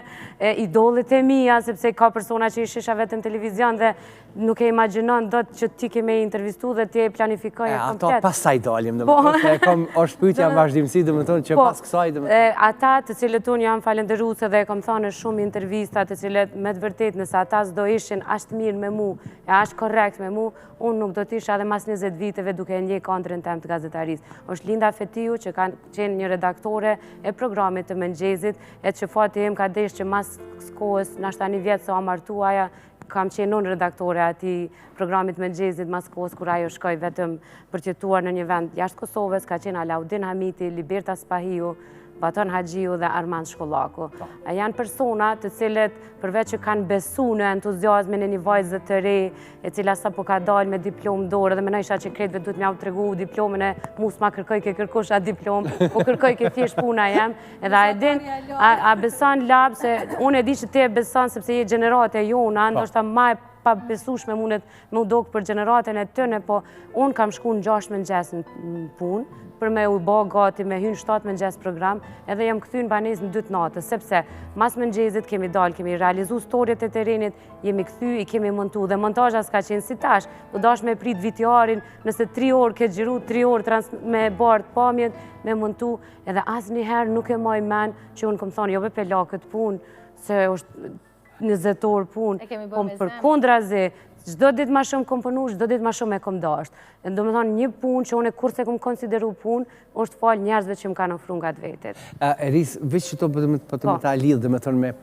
idolet e mia, sepse ka persona që i shisha vetëm televizion dhe nuk e imaginon do të që ti keme intervistu dhe ti e planifikoj e komplet. Ato pasaj dalim, është pyetja vazhdimësi, dhe më tonë që pas kësaj, dhe më tonë. Ata të cilët unë jam falenderuse dhe e kom thane shumë intervista të cilët me të vërtet nëse ata s'do ishin ashtë mirë me mu, e ashtë korrekt me mu, unë nuk do t'isha edhe mas 20 viteve duke e nje kontrën tem të gazetarisë. Është Linda Fetiu që ka qenë një redaktore e programit të mëngjezit, e që fati im ka desh që mas kohës, nashta një vjetë sa amartuaja, kam qenë unë redaktore ati programit mëngjezit mas kohës kur ajo shkoj vetëm për të jetuar në një vend jashtë Kosovës, ka qenë Alaudin Hamiti, Liberta Spahiu, Baton Haxhiu dhe Armand Shkollaku. Janë persona të cilët përveç që kanë besu në entuziazmin e një vajzë të re, e cila sa po ka dalë me diplomë dorë, dhe më nëjsha që kretëve du të mjau të regu diplomën e mus ma kërkoj ke kërkush atë diplomë, po kërkoj ke thjesht puna jem, edhe a e din, a beson labë, se unë e di që ti e beson sepse je gjenerate jona, ndoshta ma e pa besueshme mundet me u dogë për gjeneratën e tëne, po unë kam shku në 6 mëngjes në punë, për me u bë gati me hynë 7 mëngjes program, edhe jam këthy në banes në 2 natës, sepse mas mëngjezit kemi dalë, kemi realizu storjet e terenit, jemi këthy, i kemi montu, dhe montajja s'ka qenë si tash, do dash me prit VTR-in, nëse 3 orë ke gjiru, 3 orë me bartë pamjet, me montu, edhe asë njëherë nuk e maj men, që unë këmë thonë, jo be la këtë punë, se është 20 orë punë, po për kundrazi, çdo ditë ma shumë kom punu, çdo ditë ma shumë e kom dasht. Do me thonë një punë që unë kurse kom konsideru punë, është falë njerëzve që më kanë ofru nga të vetit. Eris, veç që to për të më ta lidhë, dhe me thonë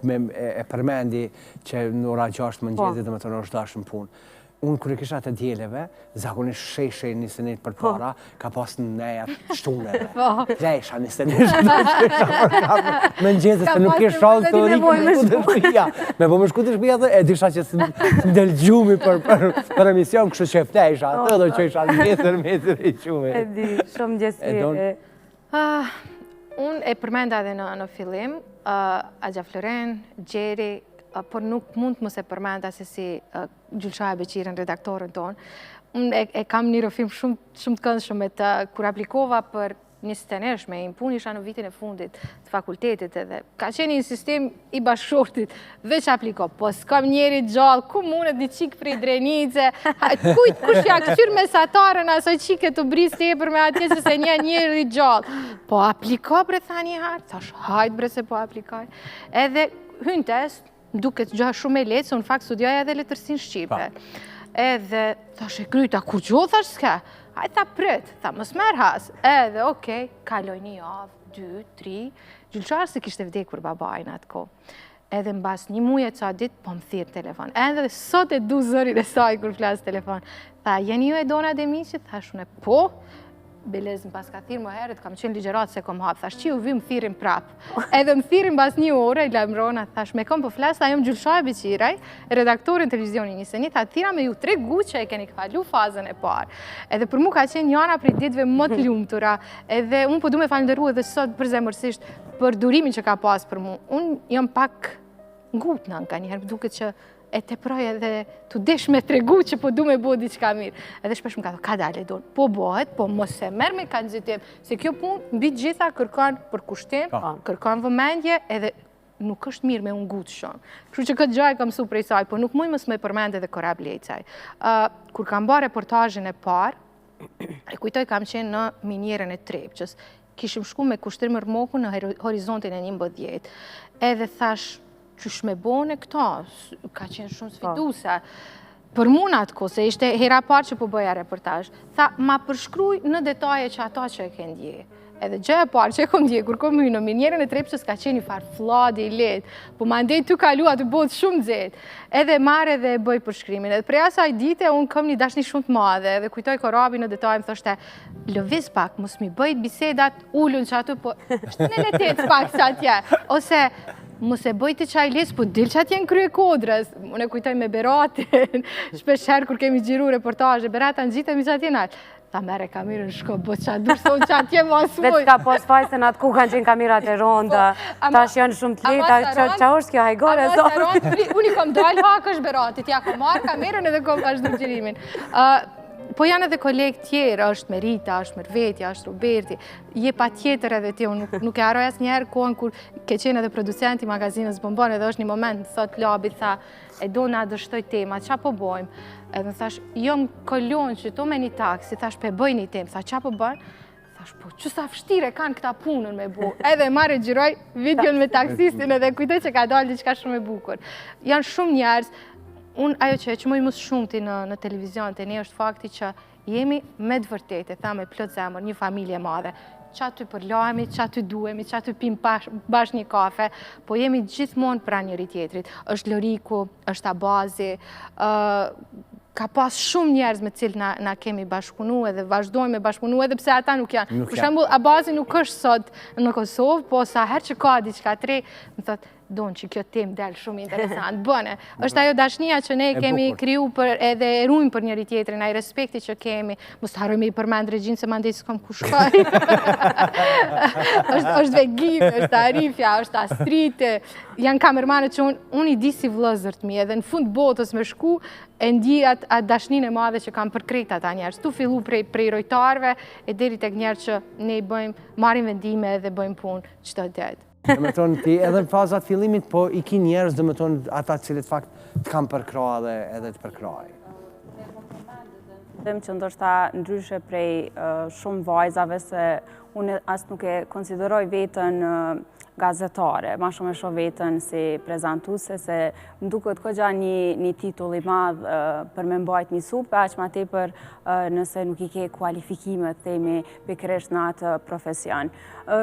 e përmendi që në ora 6 mëngjesit, dhe me thonë është dashën punë. Unë kërë kisha të djeleve, zakonisht shej një senet për para, ka pas në neja shtuneve. Plesha një senet më nxezës, se nuk kisha shallë të rikë me shku të shpia. Me po me shku të shpia dhe e disha që së del gjumi për emision, kështë që plesha, të do që isha metër i qume. E di, shumë gjesi. Unë e përmenda edhe në fillim, Agja Floren, Gjeri, por nuk mund më se përmenda se si Gjulshaja Beqirën, redaktorën tonë. Unë e kam një rëfim shumë të këndshëm kur aplikova për një steneshme, punë isha në vitin e fundit të fakultetit edhe. Ka qenë një sistem i bashkëshortit, veç apliko, po s'kam njeri gjallë, ku mundet një qikë prej Drenice, kujt kush ja këtyr mesatarën asoj qike të bris të për me atje që se njeri gjallë. Po apliko bre tha njëherë, thash hajt bre se po aplikaj. Edhe hynë test, duke të gjoha shumë e letë, se unë fakt studioja edhe letërsin Shqipe. Edhe, thash e kryta, kur gjohë thash s'ka? Hajtë tha prit, tha mos merë has. Edhe, okej, kaloj një javë, 2, 3, Gjulsharë se kishte vdek për babajnë atë ko. Edhe në bas një muje ca ditë, po më thirë telefon. Edhe sot e du zërin e saj kur flasë telefon. Tha, jeni ju e dona dhe miqit? Tha shune, po. Belez në pas ka thirë më herët, kam qenë ligjeratë se kom hapë. Thash, që ju vi më thirin prapë. Edhe më thirin bas një ore, i lajmërona, thash, me kom po flasë, ta jom Gjulshaja Beqiraj, redaktorin televizioni Nisëni, tha thira me ju 3 që e keni kalu fazën e parë. Edhe për mu ka qenë njëra prej ditëve më të lumtura, edhe unë po du me falenderu edhe sot për zemërsisht për durimin që ka pas për mu. Unë jam pak ngut në nga njëherë, duket që e te proj edhe të desh me tregu që po du me bo diqka mirë. Edhe shpesh më ka thë, ka dale donë, po bohet, po mos e merë me kanë zitim, se kjo punë mbi gjitha kërkan për kushtim, kërkan vëmendje, edhe nuk është mirë me unë gutë shumë. Kështu që këtë gjaj kam su prej saj, po nuk muj mësë me përmend edhe korab lejcaj. Kur kam ba reportajën e parë, e kujtoj kam qenë në minjerën e Trepqës, kishim shku me kushtim mërmoku në horizontin e 11. Edhe thash, qysh me bone këta, ka qenë shumë sfiduse. Për muna atë ko, se ishte hera parë që po bëja reportaj, tha, ma përshkruj në detaje që ata që e kënë dje. Edhe gjëja parë që e kom dje, kur kom hy në minjerën e Trepqës ka qenë i farë fladi i letë, po ma ndej të kalu atë botë shumë zetë. Edhe marë dhe bëj përshkrimin. Edhe prej asaj dite, unë kom një dashni shumë të madhe, edhe kujtoj korabi në detaje, më thoshte, lëviz pak, mos mi bëjt bisedat ullun që atu, po në letet pak që atje. Ose, mos e bëjti qaj lesë, po dil që atje në krye kodrës. Unë e kujtoj me Beratin, shpesh herë kur kemi gjiru reportajë, Berata në gjitëm i që atje nalë. Ta mere kamirën shko, bo që durson që atje mas muj. Vetë ka pos fajse në atë ku kanë qenë kamirat e ronda, tash janë shumë të leta, qa është kjo hajgore? Unë i kom dalë hakësh Beratit, ja kom marë kamirën edhe kom vazhdu gjirimin. Po janë edhe kolegë tjerë, është Merita, është Mervetja, është Roberti, je pa tjetër edhe ti, unë nuk e aroj asë njerë kohën kur ke qenë edhe producenti magazinës Bombon, edhe është një moment, thot Labi, tha, e do nga dështoj tema, qa po bojmë? Edhe më thash, jo më kolon që to me një taksi, thash, pe bëj një temë, tha, qa po bëjmë? Thash, po, që sa fështire kanë këta punën me bu? Edhe marrë e gjiroj videon me taksistin edhe kujtoj që ka dalë diqka shumë e bukur. Janë shumë njerës. Unë ajo që e që mëj mësë shumë ti në televizion të ne është fakti që jemi me të vërtet, e tha me plot zemër, një familje madhe. Qa ty përlojemi, qa ty duhemi, qa ty pim bash një kafe, po jemi gjithmonë pra njëri tjetrit. Është Loriku, është Abazi, ka pas shumë njerëz me cilë na kemi bashkëpunu edhe vazhdojmë me bashkëpunu edhe pse ata nuk janë. Për shembull, Abazi nuk është sot në Kosovë, po sa herë që ka diçka tre, më thotë, donë që kjo tem del shumë interesant. Bëne, është ajo dashnia që ne kemi kriju edhe erujmë për njëri tjetrin, ai respekti që kemi, mos të harrojmë i përmend regjinë se mandej s'kam ku shkoj. është Vegime, është Arifja, është Astrite, janë kamermanët që unë i di si vëllezërt mi, edhe në fund botës me shku, e ndi atë dashninë e madhe që kam për krejt ata njerëz. Tu fillu prej rojtarve e deri tek njerëz që ne marrim vendime dhe bëjmë punë çdo ditë. Dhe me tonë, ti edhe në fazat fillimit, po i ki njerëz dhe me tonë ata cilët fakt të kam përkra dhe edhe të përkraj. Them që ndoshta ndryshe prej shumë vajzave se unë as nuk e konsideroj veten gazetare, ma shumë e shoh veten si prezantuese, se më duket kogja një titull i madh për me mbajt një supë, aq ma tepër nëse nuk i ke kualifikimet, themi, pikërisht në atë profesion.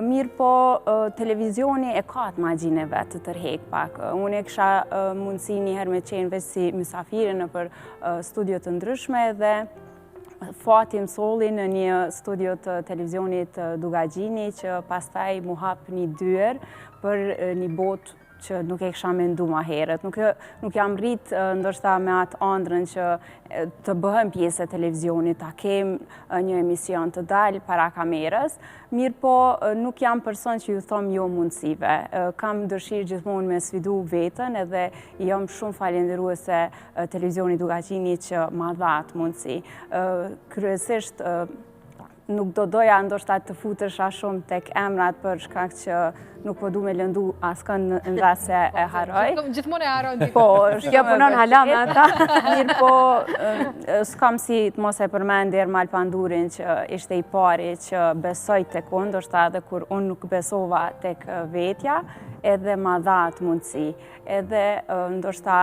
Mirë po, televizioni e ka të magjinë e vetë të tërhek pak. Unë e kisha mundësi njëherë me qenë veç si mysafire në për studio të ndryshme dhe fati më solli në një studio të televizionit Dugagjini që pastaj mu hap një dyer për një botë që nuk e kisha mendu ma herët. Nuk jam rrit ndoshta me atë ëndrrën që të bëhem pjesë e televizionit, ta kem një emision të dalë para kamerës, mirë po nuk jam person që ju thom jo mundësive. Kam dëshirë gjithmonë me sfidu veten edhe jam shumë falenderuese televizioni Dugagjini që ma dha atë mundësi. Kryesisht nuk do doja ndoshta të futesha shumë tek emrat për shkak që nuk po du me lëndu askën në rase e haroj. Gjithmonë e haroj. Po, kjo punon hala me ata. Mirë po, s'kam si të mos e përmend Ermal Pandurin që ishte i pari që besoj tek unë, ndoshta edhe kur unë nuk besova tek vetja, edhe ma dha atë mundësi. Edhe ndoshta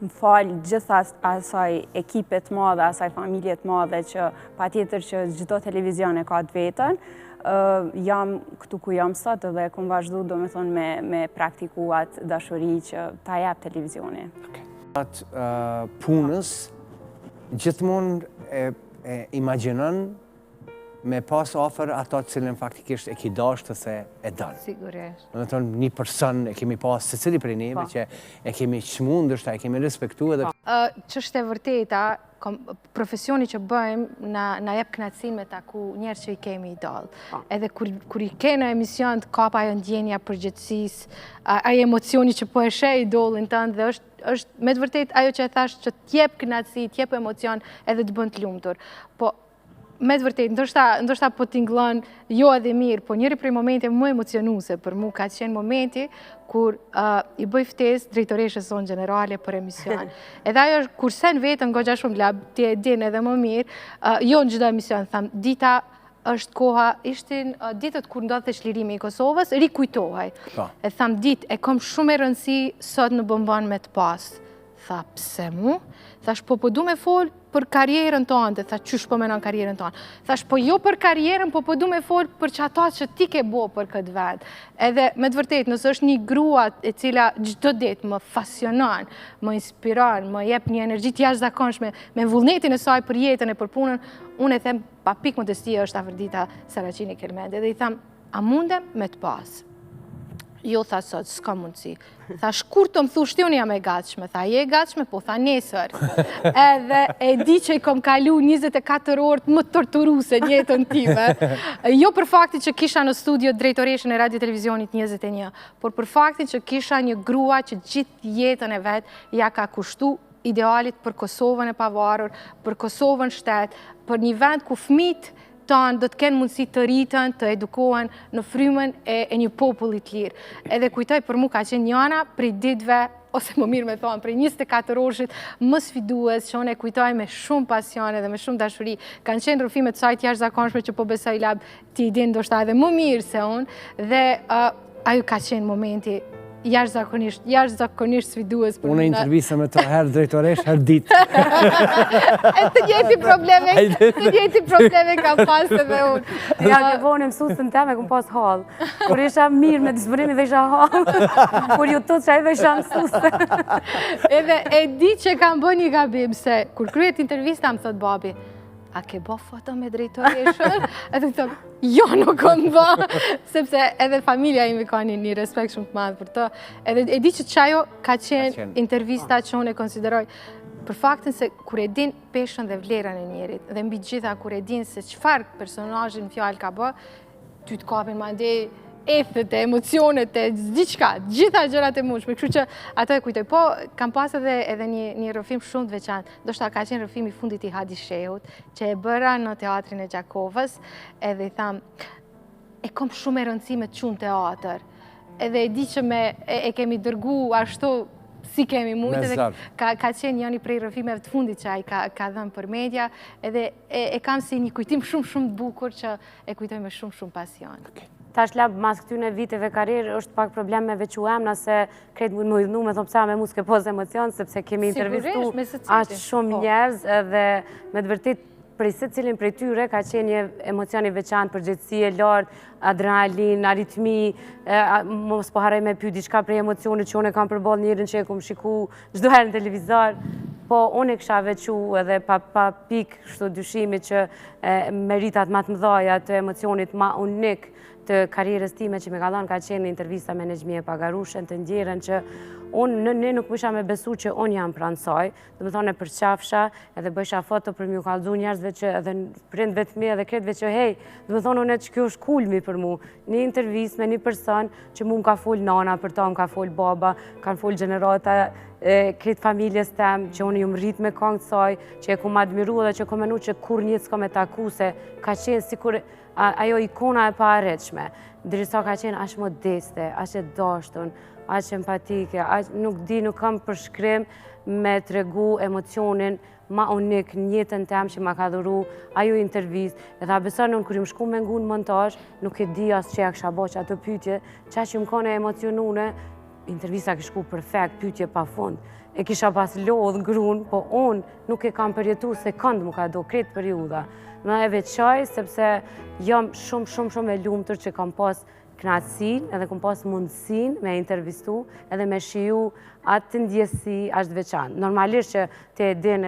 më falë gjitha asaj ekipet madhe, asaj familjet madhe që pa tjetër që gjithdo televizion e ka të vetën, jam këtu ku jam sot edhe kum vazhdu do me thonë me praktikuat dashuri që ta jap televizioni. Atë punës gjithmonë e imagjinon me pas ofër ato të cilën faktikisht e ki dashtë se e dënë. Sigurisht. Do me thonë një person e kemi pas se cili prej neve që e kemi qmu, ndërshta e kemi respektu edhe... Ç'është e vërteta, profesioni që bëjmë na jep kënaqësi me taku njerëz që i kemi idol. Edhe kur i ke në emision të kap ajo ndjenja përgjithësisë, ai emocioni që po e sheh idolin tënd dhe është me të vërtetë ajo që e thash që t'jep kënaqësi, t'jep emocion edhe të bën të lumtur. Po me të vërtetë, ndoshta po tingëllon jo edhe mirë, po njëri prej momente më emocionuese për mua ka qenë momenti kur i bëj ftesë drejtoreshës sonë gjenerale për emision. Edhe ajo kurse në vetën goxha shumë lab, ti e din edhe më mirë, jo në çdo emision, tham, dita është koha, ishtin ditët kur ndodhte çlirimi i Kosovës, rikujtohej. E tham ditë, e kam shumë e rëndësi sot në bëmban me të pas. Tha, pse mu? Thash, po du me fol për karierën tonë, tha, qysh po menon karierën tonë? Thash, po jo për karierën, po du me fol për çata që ti ke bo për këtë vend. Edhe, me të vërtet, nësë është një grua e cila çdo ditë më fasionon, më inspiron, më jep një energji të jashtëzakonshme, me vullnetin e saj për jetën e për punën, unë e them, pa pikë modestie është Afrodita Saraqini Kelmendi. Edhe i tham, a mundem me të pas? Jo, tha sot, s'ka mundësi. Tha, shkur të më thushti, unë jam e gatshme. Tha, je e gatshme? Po, tha, nesër. Edhe e di që i kom kalu 24 orët më torturuse njëtën time. Jo për faktin që kisha në studio drejtoreshën e radio televizionit 21, por për faktin që kisha një grua që gjithë jetën e vetë ja ka kushtu idealit për Kosovën e pavarur, për Kosovën shtet, për një vend ku fëmijët do të kenë mundësi të rritën, të edukohen në frymën e një populli të lirë. Edhe kujtoj për mua ka qenë njëna prej ditëve, ose më mirë me thonë, prej 24 orëshit më sfidues, që unë e kujtoj me shumë pasion dhe me shumë dashuri. Kanë qenë rrëfimet të saj të jashtëzakonshme që po besoj lab ti i din ndoshta edhe më mirë se unë, dhe ajo ka qenë momenti jashtëzakonisht sfidues për unë intervista me të herë drejtoresh herë ditë. Të njëjti probleme kam pas edhe unë. Ja, ke vonë mësuesën teme kum pas hall. Kur isha mirë me dispozimin dhe isha hall. Kur ju tut çaj dhe isha mësuese. Edhe e di që kam bërë një gabim se kur kryet intervista më thot babi, a ke bo foto me drejtoreshën? Edhe thëmë, jo, nuk kom ba, sepse edhe familja imi ka një respekt shumë të madhë për të. Edhe e di që qajo ka qenë intervista që unë e konsideroj për faktin se kur e din peshën dhe vlerën e njerit, dhe mbi gjitha kur e din se qëfar personazhin fjallë ka bë, ty të kapin ma ndej eftet e emocionet e diçka, gjitha gjërat e mundshme, kështu që ato e kujtoj. Po, kam pas edhe një rrëfim shumë të veçantë, ndoshta ka qenë rrëfimi i fundit i Hadi Shehut, që e bëra në teatrin e Gjakovës, edhe i tham, e kom shumë e rëndësi me të qunë teatr, edhe e di që e kemi dërgu ashtu si kemi mujtë, edhe ka qenë janë i prej rrëfimeve të fundit që ai ka dhënë për media, edhe e kam si një kujtim shumë të bukur që e kujtoj me shumë pasion. Tash lab, mas këtyne viteve karierë, është pak problem me vequ emna, se kretë mund më idhnu me thonë pësa me mu s'ke pos emocion, sepse kemi intervistu aqë shumë njerëz, dhe me të vërtit prej se cilin prej tyre ka qenë një emocion i veçantë, përgjithësi e lartë, adrenalin, aritmi, mos po harrej me pyet diçka prej emocionit që unë e kam përballë njërin që e kom shiku çdo herë në televizor, po unë e kisha veçu edhe pa pikë kështu dyshimi që meritat më të mëdha të emocionit më unik të karrierës time që me ka dhënë ka qenë intervista me Nexhmije Pagarushen, të ndjerën që ne nuk isha me besu që unë jam pranë saj, dhe me thonë e përqafsha edhe bëjsha foto për m'ju kallëzu njerëzve që edhe prindve të mi edhe kretve që hej, dhe me thonë unë që kjo është kulmi për mu, një intervist me një person që mu m'ka full nana, për ta m'ka full baba, kanë full gjenerata, kretë familjes tem, që unë ju më rrit me kongë të saj, që e ku më admiru dhe që ku menu që kur njët s'ka me taku, se ka qenë sikur ajo ikona e pa arreqme, drisa ka qenë aq modeste, aq e dashtun, aq empatike, nuk kam përshkrim me të regu emocionin ma unik në jetën tem që ma ka dhuru ajo intervist. Edhe a beson unë kër ju më shku me ngu në montaj, nuk e di as që ja kësha bo që ato pytje, qa që më kone emocionune, intervista kë shku perfekt, pytje pa fund. E kisha pas lodh ngrun, po unë nuk e kam përjetu se kënd më ka do kretë periuda. Në e veçaj, sepse jam shumë e lumëtër që kam pas knatësin, edhe kam pas mundësin me intervistu, edhe me shiju atë ndjesi ashtë veçanë. Normalisht që te edin,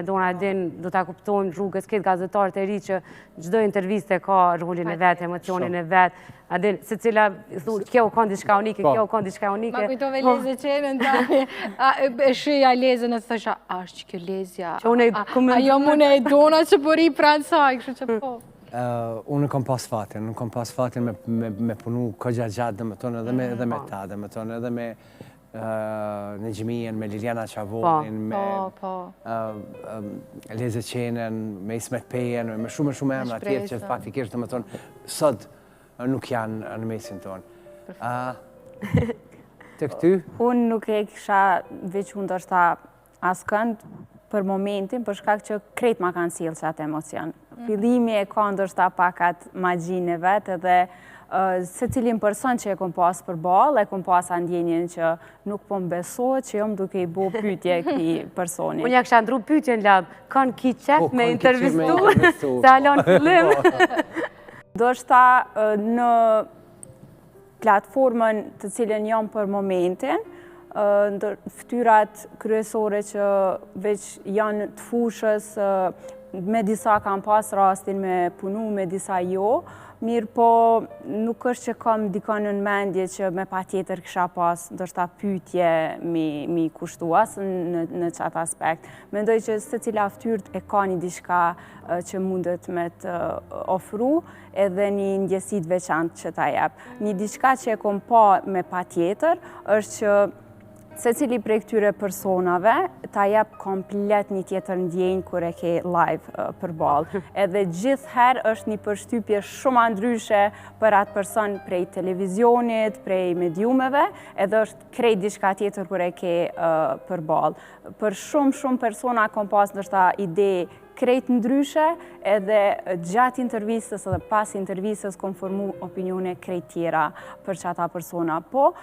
do t'a kuptojmë rrugës, këtë gazetarët e ri që gjdo interviste ka rolin e vetë, emocionin e vetë, adin, se cila, kjo u konë diçka unike, kjo u konë diçka unike. Ma kujtove leze qenën, tani, e shija lezën e thësha, ashtë që kjo lezja, ajo mune e dona që përi pranë saj, kështë që po. Unë kom pas fatin me punu këgja gjatë, dhe me tonë edhe me ta, dhe me tonë edhe me Nexhmijen, me Liliana Qavonin, me Leze Qenën, me Ismet Pejen, me shumë emra tjerë që faktikisht, dhe me tonë, sot nuk janë në mesin tonë. Të këty? Unë nuk e kisha veçu ndoshta askënd për momentin, për shkak që krejt ma kanë silë që atë emocion. Fillimi e ka ndoshta pak atë magjinë e vetë, edhe se cilin person që e kom pas për balë, e kom pas andjenjen që nuk po m'besohet që jom duke i bo pytje këti personi. Unë ja kësha ndru pytje në labë, kanë ki qef me intervistu, se alon fillim. Ndoshta në platformën të cilën jam për momentin, ftyrat kryesore që veç janë të fushës, me disa kam pas rastin me punu, me disa jo, mirë po nuk është që kam dikon në mendje që me pa tjetër kësha pas ndoshta pytje mi kushtu asë në qatë aspekt. Mendoj që se cila ftyrt e ka një diçka që mundet me të ofru edhe një ndjesit veçantë që ta jep. Një diçka që e kom pa me pa tjetër është që se cili prej këtyre personave ta jep komplet një tjetër ndjenjë kur e ke live për balë. Edhe gjithherë është një përshtypje shumë ndryshe për atë person prej televizionit, prej mediumeve, edhe është krejt diçka tjetër kur e ke për balë. Për shumë persona kom pas ndoshta ide krejt ndryshe, edhe gjatë intervistës edhe pas intervistës kom formu opinione krejt tjera për që ata persona. Po,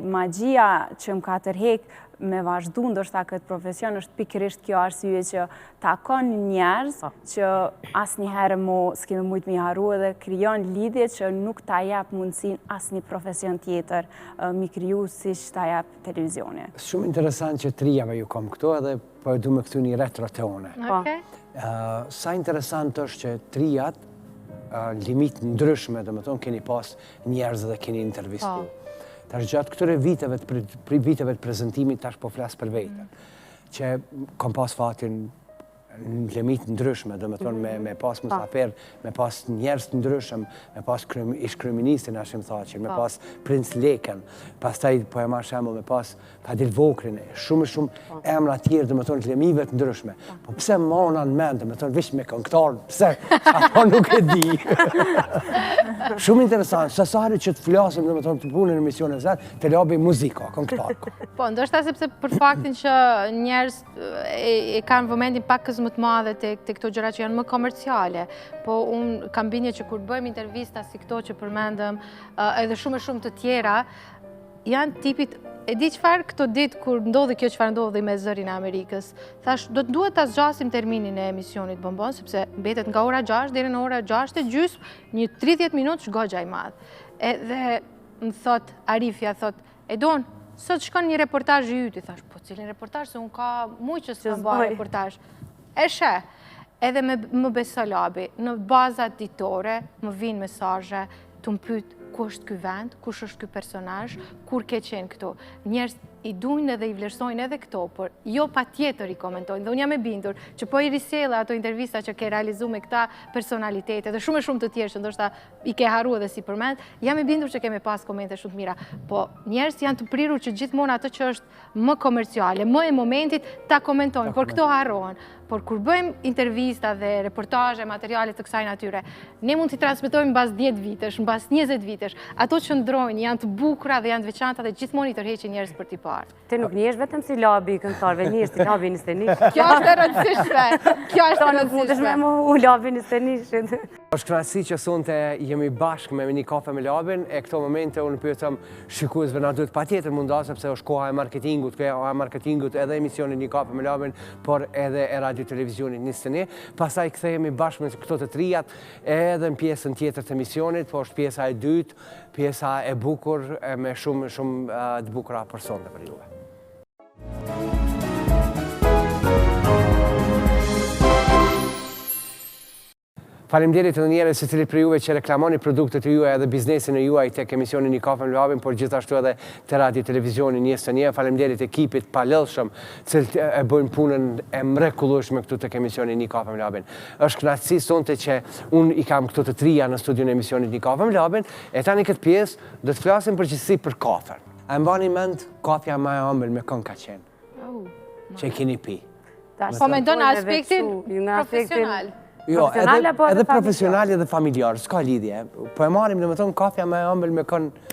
magjia që më ka tërhek me vazhdu ndoshta këtë profesion është pikërisht kjo arsye që takon njerëz që asnjëherë s'kemi mujt me harru dhe krijon lidhje që nuk ta jap mundësinë asnjë profesion tjetër mi kriju siç ta jap televizioni. Shumë interesant që trijave ju kom këtu edhe po du me këtu një retro të one. Sa interesant është që trijat limit ndryshme, dhe më tonë, keni pas njerëz dhe keni intervistu. Tash gjatë këtyre viteve të prezentimit tash po flas për veten, që kam pas fatin në limit ndryshme, dhe më tonë me pas musafer, me pas njerëz të ndryshëm, me pas ish kryeministin Hashim Thaçin, me pas Princ Lekën, pastaj po e marr shembull me pas Fadil Vokrin, shumë emra të tjerë, dhe më tonë lemive të ndryshme. Po pse mona në mend, dhe më tonë vish me këngëtar, pse? Apo nuk e di. Shumë interesant, sasari që të flasim, dhe më tonë të punën në emisionin e vet, të labi muzika, këngëtar. Po, ndoshta sepse për faktin që njerëz e kanë vëmendjen pak më të madhe të këto gjëra që janë më komerciale, po unë kam bindje që kur bëjmë intervista si këto që përmendëm, edhe shumë të tjera, janë tipit, e di çfarë këto ditë kur ndodhi kjo çfarë ndodhi me zërin e Amerikës, thash, duhet ta zgjasim terminin e emisionit Bonbon, sepse mbetet nga ora 6 deri në ora 6:30, një 30 minutë goxha i madh. Edhe më thot Arifja, Edon, sot shkon një reportazh i yti, thash, po cilin reportazh, se unë ka muj që s'kam bërë reportazh. E sheh, edhe më beso labi, në bazat ditore më vinë mesazhe të më pyet ku është ky vend, kush është ky personazh, kur ke qenë këtu. Njerëz i dujnë edhe i vlerësojnë edhe këto, por jo patjetër i komentojnë. Dhe unë jam e bindur që po i risjellë ato intervista që ke realizuar me këta personalitete dhe shumë të tjerë që ndoshta i ke harruar edhe si përmend, jam e bindur që kemi pas komente shumë të mira. Po njerëz janë të prirur që gjithmonë ato që është më komerciale, më e momentit ta komentojnë, por këto harrohen. Por kur bëjmë intervista dhe reportazhe, materiale të kësaj natyre, ne mund t'i transmetojmë mbas 10 vitesh, mbas 20 vitesh. Ato që ndrojnë janë të bukura dhe janë të veçanta dhe gjithmonë i tërheqin njerëz për t'i parë. Ti nuk njesh vetëm si labi i këngëtarëve, njesh si labi i Nistenish. Kjo është e rëndësishme. Kjo është e Nuk mundesh me u labi i Nistenishit. Është kënaqësi që sonte jemi bashkë me një kafe me labin, e këto momente unë pyetëm shikuesve na duhet patjetër mundas sepse është koha e marketingut, edhe emisioni një kafe me labin, por edhe e radio televizionit Nisteni. Pastaj kthehemi bashkë me këto të trijat edhe në pjesën tjetër të emisionit, po është pjesa e dytë, pjesa e bukur me shumë të bukura për sonte për juve. Faleminderit edhe një herë secili prej juve që reklamoni produktet e juaja edhe biznesin e juaj tek emisioni Një kafe me labin, por gjithashtu edhe te radio televizioni Nisteni. Faleminderit ekipit palellshëm, që e bëjnë punën e mrekullueshme këtu tek emisioni Një kafe me labin. Është kënaqësi sonte që unë i kam këto të trija në studion e emisionit Një kafe me labin, e tani këtë pjesë do të flasim përgjithësi për kafen. A mbani mend kafja më e ëmbël me këngë ka qenë? Që keni pi. Po mendon aspektin profesional. Jo, edhe profesional edhe familjar, s'ka lidhje. Po e marim dhe me thonë kafja me ëmbël me kënë...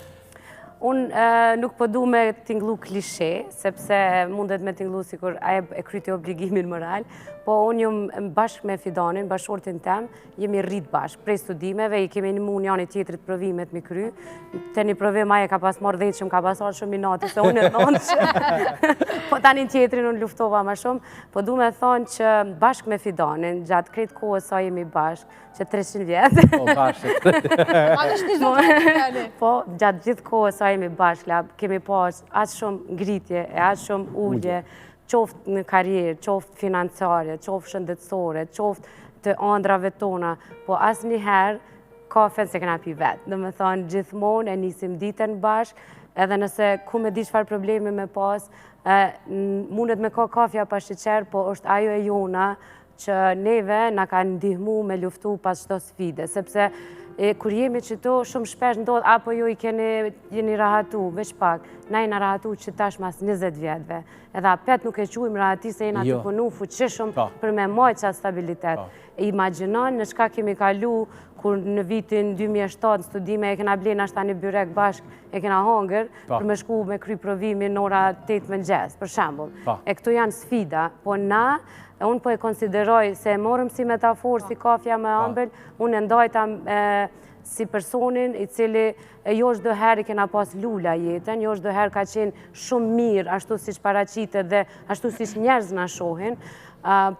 Unë nuk po du me tinglu klishe, sepse mundet me tinglu si kur e kryti obligimin moral, po unë jëmë bashkë me Fidanin, bashkërtin tem, jemi rritë bashkë prej studimeve, i kemi një mund janë i tjetërit provimet mi kry, të një provim aje ka pas marrë dhejtë shumë, ka pasar shumë minati, se unë e thonë që, po tani tjetërin unë luftova ma shumë, po du me thonë që bashkë me Fidanin, gjatë kretë kohës sa jemi bashkë, që 300 vjetë. Po, bashkë. Po, gjatë gjithë kohës sa jemi bashkë, kemi pas atë shumë ngritje, e atë shumë ullje, qoftë në karierë, qoftë financiare, qoftë shëndetësore, qoftë të andrave tona, po asë njëherë kafen se këna pi vetë. Dhe me thonë gjithmonë e nisim ditën bashkë, edhe nëse ku me di çfarë problemi me pas, mundet me ka kafja pa sheqer, po është ajo e jona që neve na ka ndihmu me luftu pas çdo sfide, sepse kur jemi qëto, shumë shpesh ndodh, apo jo i jeni rahatu, veç pak, na jena rahatu që tash mas 20 vjetëve, edhe apet nuk e quim rahati se jena të punu fuqishëm për me majtë qatë stabilitet. Imaginon në shka kemi kalu, kur në vitin 2007 në studime e kena blena ashta një byrek bashk, e kena hongër, për me shku me kry provimin në ora 8 mëngjes, për shembull. E këto janë sfida, po na, unë po e konsideroj se e morëm si metaforë, si kafja me ëmbël, unë e ndajta si personin i cili jo çdo herë i kena pas lula jetën, jo çdo herë ka qenë shumë mirë, ashtu siç paraqitet dhe ashtu siç njerëz na shohin,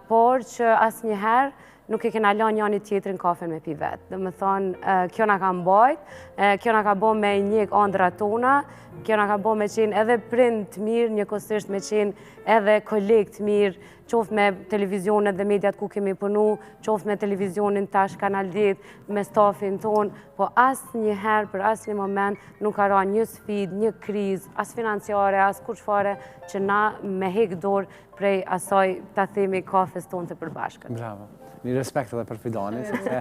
por që asnjëherë nuk e kena lënë njëri tjetrin kafen me pi vetë. Dhe më thonë, kjo na ka mbajt, kjo na ka bo me njek ëndrat tona, kjo na ka bo me qenë edhe prind të mirë, njëkohësisht me qenë edhe koleg të mirë, qoftë me televizionet dhe mediat ku kemi punu, qoftë me televizionin tash Kanal 10, me stafin tonë, po asë një herë, për asë një moment, nuk ka ra një sfid, një kriz, as financiare, as kurçfare, që na me hek dorë prej asaj ta themi kafes tonë të përbashkët. Bravo. Një respekt edhe për Fidonin, sepse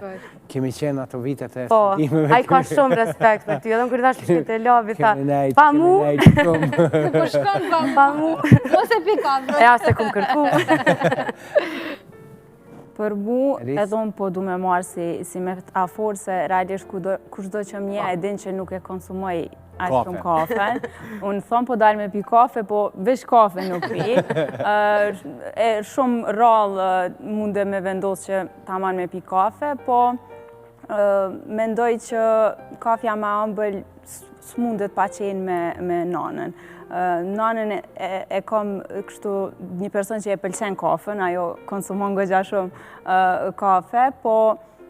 kemi qenë ato vitet e Po, studimeve. ai ka shumë respekt për ty, edhe në kur dash për të labi, tha, Kemi pa mu, nejt shumë. Po shkon pa mu, mos e pi kafën. e as e kum kërku. Për mu, edhe unë po du me marë si me afor se realisht kushdo që mje e din që nuk e konsumoj aqë shumë kafen. Unë thonë po dalë me pi kafe, po veç kafe nuk pi. Shumë rallë munde me vendosë që ta manë me pi kafe, po mendoj që kafja ma ëmbël s'mundet pa qenë me nanën. Nanën e kam kështu një person që e pëlqen kafen, ajo konsumon goxha shumë kafe, po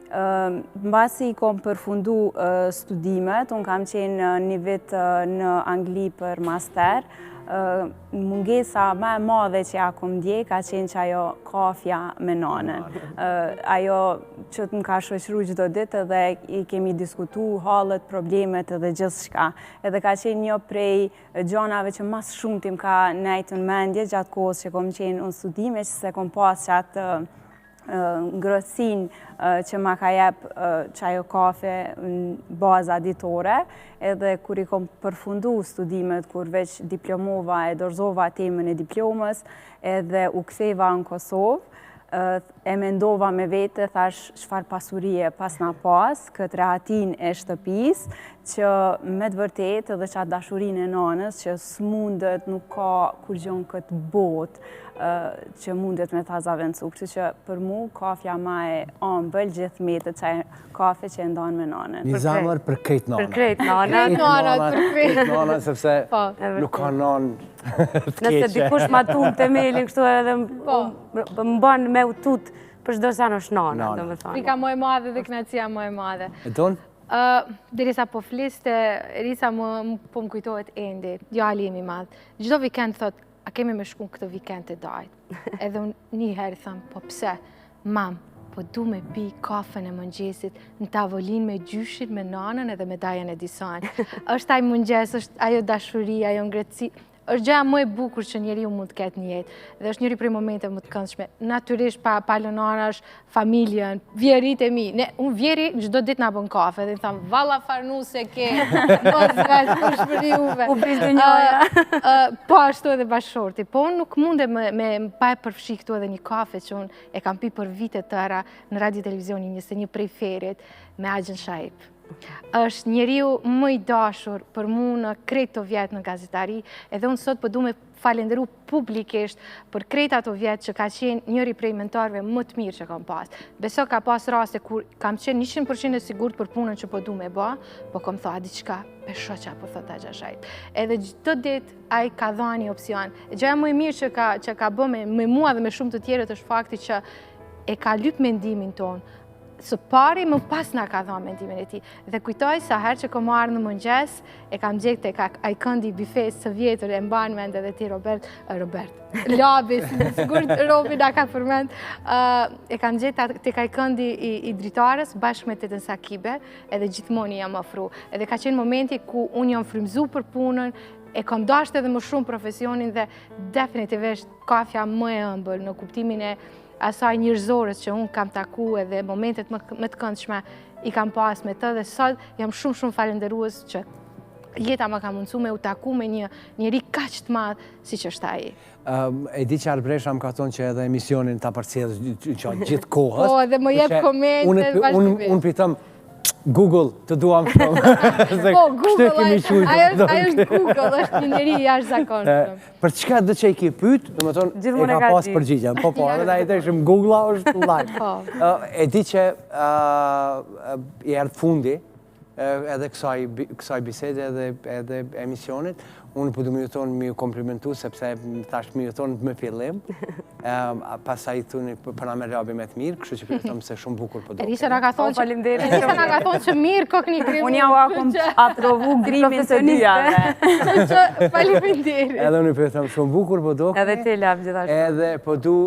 mbasi i kom përfundu studimet, unë kam qenë një vit në Angli për master, mungesa më e madhe që ja kom ndje ka qenë që ajo kafja me nanën. Ajo që të më ka shoqëru çdo ditë edhe i kemi diskutu hallet, problemet edhe gjithçka. Edhe ka qenë një prej gjanave që mas shumë tim ka nejtë në mendje gjatë kohës që kom qenë në studime, që se kom pas që atë ngrosin që ma ka jep që ajo kafe në baza ditore, edhe kur i kom përfundu studimet, kur veç diplomova e dorëzova temën e diplomës, edhe u ktheva në Kosovë, e mendova me vete, thash çfarë pasurie pas na pas, këtë rehatin e shtëpis, që me të vërtet edhe që atë dashurin e nanës, që s'mundet, nuk ka kur gjon këtë botë, që mundet me ta zavendësu. Kështu që për mu, kafja ma e ëmbël gjithë metët që kafe që e ndonë me nanën. Një zamër për krejt nanën. Për krejt nanën. Krejt nanën, sepse nuk ka nanë të keqe. Nëse dikush ma tumë temelin kështu edhe më banë me utut për çdo sa është nana, do me thonë. Frika më e madhe dhe kënaqësia më e madhe. E tonë? Derisa po fliste, Risa po më kujtohet Endi, djali im i madh. Çdo vikend thot, a kemi me shku këtë vikend të dajt? Edhe unë një herë thëmë, po pse? Mam, po du me pi kafen e mëngjesit në tavolin me gjyshit, me nanën edhe me dajen e disajn. Është aj mëngjes, është ajo dashuria, ajo ngretësi. Është gjëja më e bukur që njeriu mund të ketë në jetë. Dhe është njëri prej momenteve më të këndshme. Natyrisht pa lënarash, familjen, vjerit e mi. Unë vjeri çdo ditë na bën kafe dhe i tham valla farnuse ke, mos veç kush për juve. U bishtë njoja. Po ashtu edhe bashorti. Po unë nuk munde me pa e përfshi këtu edhe një kafe që unë e kam pi për vite tëra në radio televizioni një prej ferit me Agjen Shaip. Është njeriu më i dashur për mu në krejt të vjetë në gazetari, edhe unë sot po du me falenderu publikisht për krejt ato vjetë që ka qenë njëri prej mentorëve më të mirë që kam pas. Beso ka pas raste kur kam qenë 100% e sigurt për punën që po du me ba, po kom tha diçka pesho që po thot Agja Shaip. Edhe çdo ditë ai ka dhënë opsion. Gjëja më e mirë që ka bë me mua dhe me shumë të tjerët është fakti që e ka lyp mendimin tonë. Së pari më pas nga ka dhënë mendimin e tij. Dhe kujtoj sa herë që kom ardhur në mëngjes, e kam gjetë tek ai këndi bifes së vjetër, e mban mend edhe ti Robert, Labi, sigurt Robi na ka përmend, e kam gjetë tek ai këndi i dritares bashkë me tetën Sakibe, edhe gjithmonë jam ofru. Edhe ka qenë momenti ku unë jam frymzuar për punën, e kam dashur edhe më shumë profesionin dhe definitivisht kafja më e ëmbël në kuptimin e asaj njerëzores që unë kam taku edhe momentet më të këndshme i kam pas me të dhe sot jam shumë falenderues që jeta më ka mundësu me u taku me një njeri kaq të madh siç është ai. E di që Arbresha më ka thonë që edhe emisionin ta përcjellësh gjithë kohës. Po, edhe më jep komente vazhdimisht. Unë pitëm Google, të duam shumë. Po, Google, ajo është Google, është një njeri jashtëzakonshëm. Për çka do që i ki pyet, domethënë e ka pas përgjigjen. Po, edhe ai thëshëm Google është live. E di që i erdhi fundi edhe kësaj bisede edhe emisionit. Unë po du më juton më komplimentu, sepse tash më juton më fillim. Pasaj thuni përna me rabi me të mirë, kështu që përjetëm se shumë bukur po do. Erisha nga ka thonë që mirë kokë një grimu. Unë jau akum aprovu grimin të dyjave. Faleminderit. Edhe unë përjetëm shumë bukur po do. Edhe ti lap gjithashtu. Edhe po du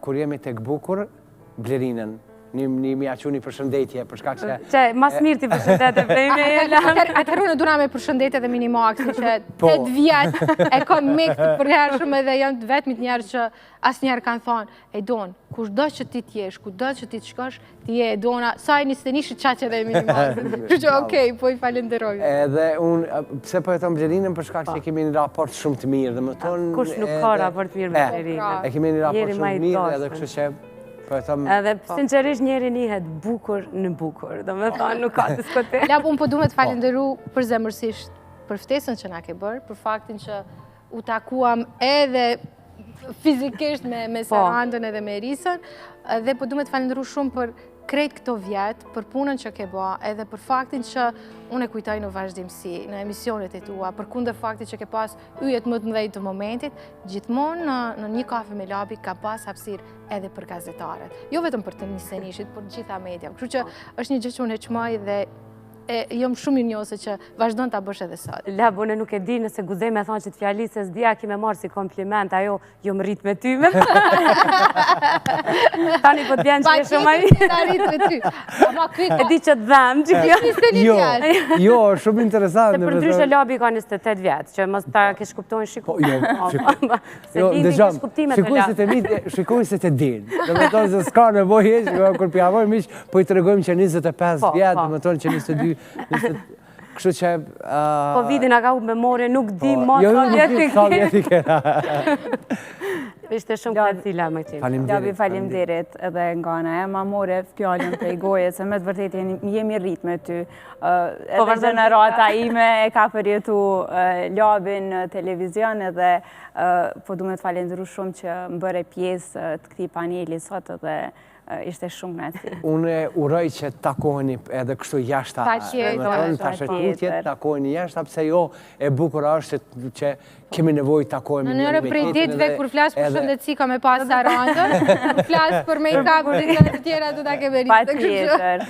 kur jemi tek bukur, Blerinën. Një mi aqu një përshëndetje, për shkak se... Që, mas mirë ti përshëndetje, prejme e lam. Atëherë unë duna me përshëndetje dhe Minimaxi që 8 vjetë e kom mik të përhershëm edhe janë vetëmit njerë që asë njerë kanë thonë, e donë, kush do që ti t'jesh, ku do që ti t'shkosh, ti je e dona, sa e njështë të nishë qaqe dhe Minimaxi. Që që okej, po i falenderoj. Edhe unë, pse po e thonë Blerinën, për shkak se kemi një raport shumë të mirë, dhe më tonë... Kush nuk ka raport mirë me Blerinën? E kemi një raport shumë të mirë, edhe kështu që... Edhe sinqerisht njeri njihet bukur në bukur, do me thonë nuk ka të skote. Lap, unë po du me të falenderu për zemërsisht për ftesën që na ke bërë, për faktin që u takuam edhe fizikisht me Sarandën edhe me Erisën, dhe po du me të falenderu shumë për krejt këto vjetë, për punën që ke ba, edhe për faktin që unë e kujtaj në vazhdimësi, në emisionet e tua, për kundër faktit që ke pas yjet më të mëdhej të momentit, gjithmonë në një kafe me labi ka pas hapësirë edhe për gazetarët. Jo vetëm për të nisenishit, për gjitha media. Kështu që është një gjë që unë e qmaj dhe jom shumë njose që vazhdon të bësh edhe sot. Lab, unë nuk e di nëse guzej me thonë që të fjali se s'dia ki me marë si kompliment, ajo jo më rritë me ty me. Tani po t'bjen që e shumë a mi. Ta rritë me ty. E di që të dhemë që kjo. Jo, shumë interesant. Se për ndryshe Labi ka 28 vjetë, që mos ta ke shkuptojnë shiku. Jo, shikoj se të din. Dhe me tonë se s'ka nevoj e që kur pjavoj mish, po i të regojmë që 25 vjetë, dhe me tonë që 22. Kështu që... Po vidin a ka u memore, nuk di ma sa vjeti ke. Ishte shumë këtila me qenë. Labi falimderit edhe nga në e ma more fjallën të i gojet, se me të vërtet jemi rrit me ty. Edhe gjenerata ime e ka përjetu Labin në televizion edhe po du me të falenderu shumë që më bëre pjesë të këti paneli sot edhe ishte shumë nësi. Unë uroj që takoheni edhe kështu jashta. Pa takoheni jashta, pse jo e bukur është që kemi nevoj takohemi në njëre prej ditëve kur flasë për shëndetësi ka me pas Sarandën, kur flasë për make-up dhe të tjera të ta ke berit. Pa tjetër.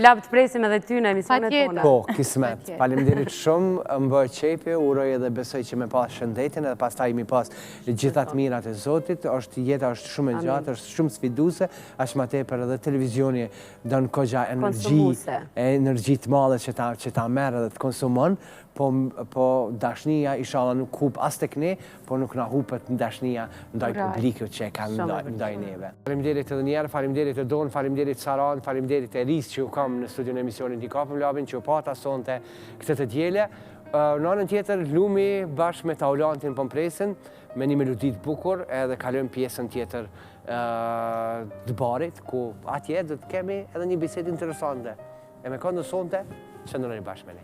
Lab të presim edhe ty në emisionet tona. Po, kismet. Faleminderit shumë, më bëjë qepi, uroj edhe besoj që me pas shëndetin edhe pas ta imi pas gjithat mirat e Zotit. Jeta është shumë e gjatë, është shumë sfiduse, ashtë ma tepër edhe televizioni dënë kogja energji të madhe që ta merë edhe të konsumon, po dashnia inshallah nuk hup as tek ne, po nuk na hupet dashnia ndaj publikut që e kanë ndaj neve. Faleminderit edhe njerë, faleminderit e Don, faleminderit Saran, faleminderit e Eris që u kam në studion e emisionit Një Kafë me Labin, që u pata sonte këtë të djele. Në anën tjetër, Lumi bashkë me Taulantin po mpresin me një melodi të bukur, edhe kalojmë pjesën tjetër të barit, ku atje do të kemi edhe një bisedë interesante. E me këndën sonte, qëndroni bashkë me ne.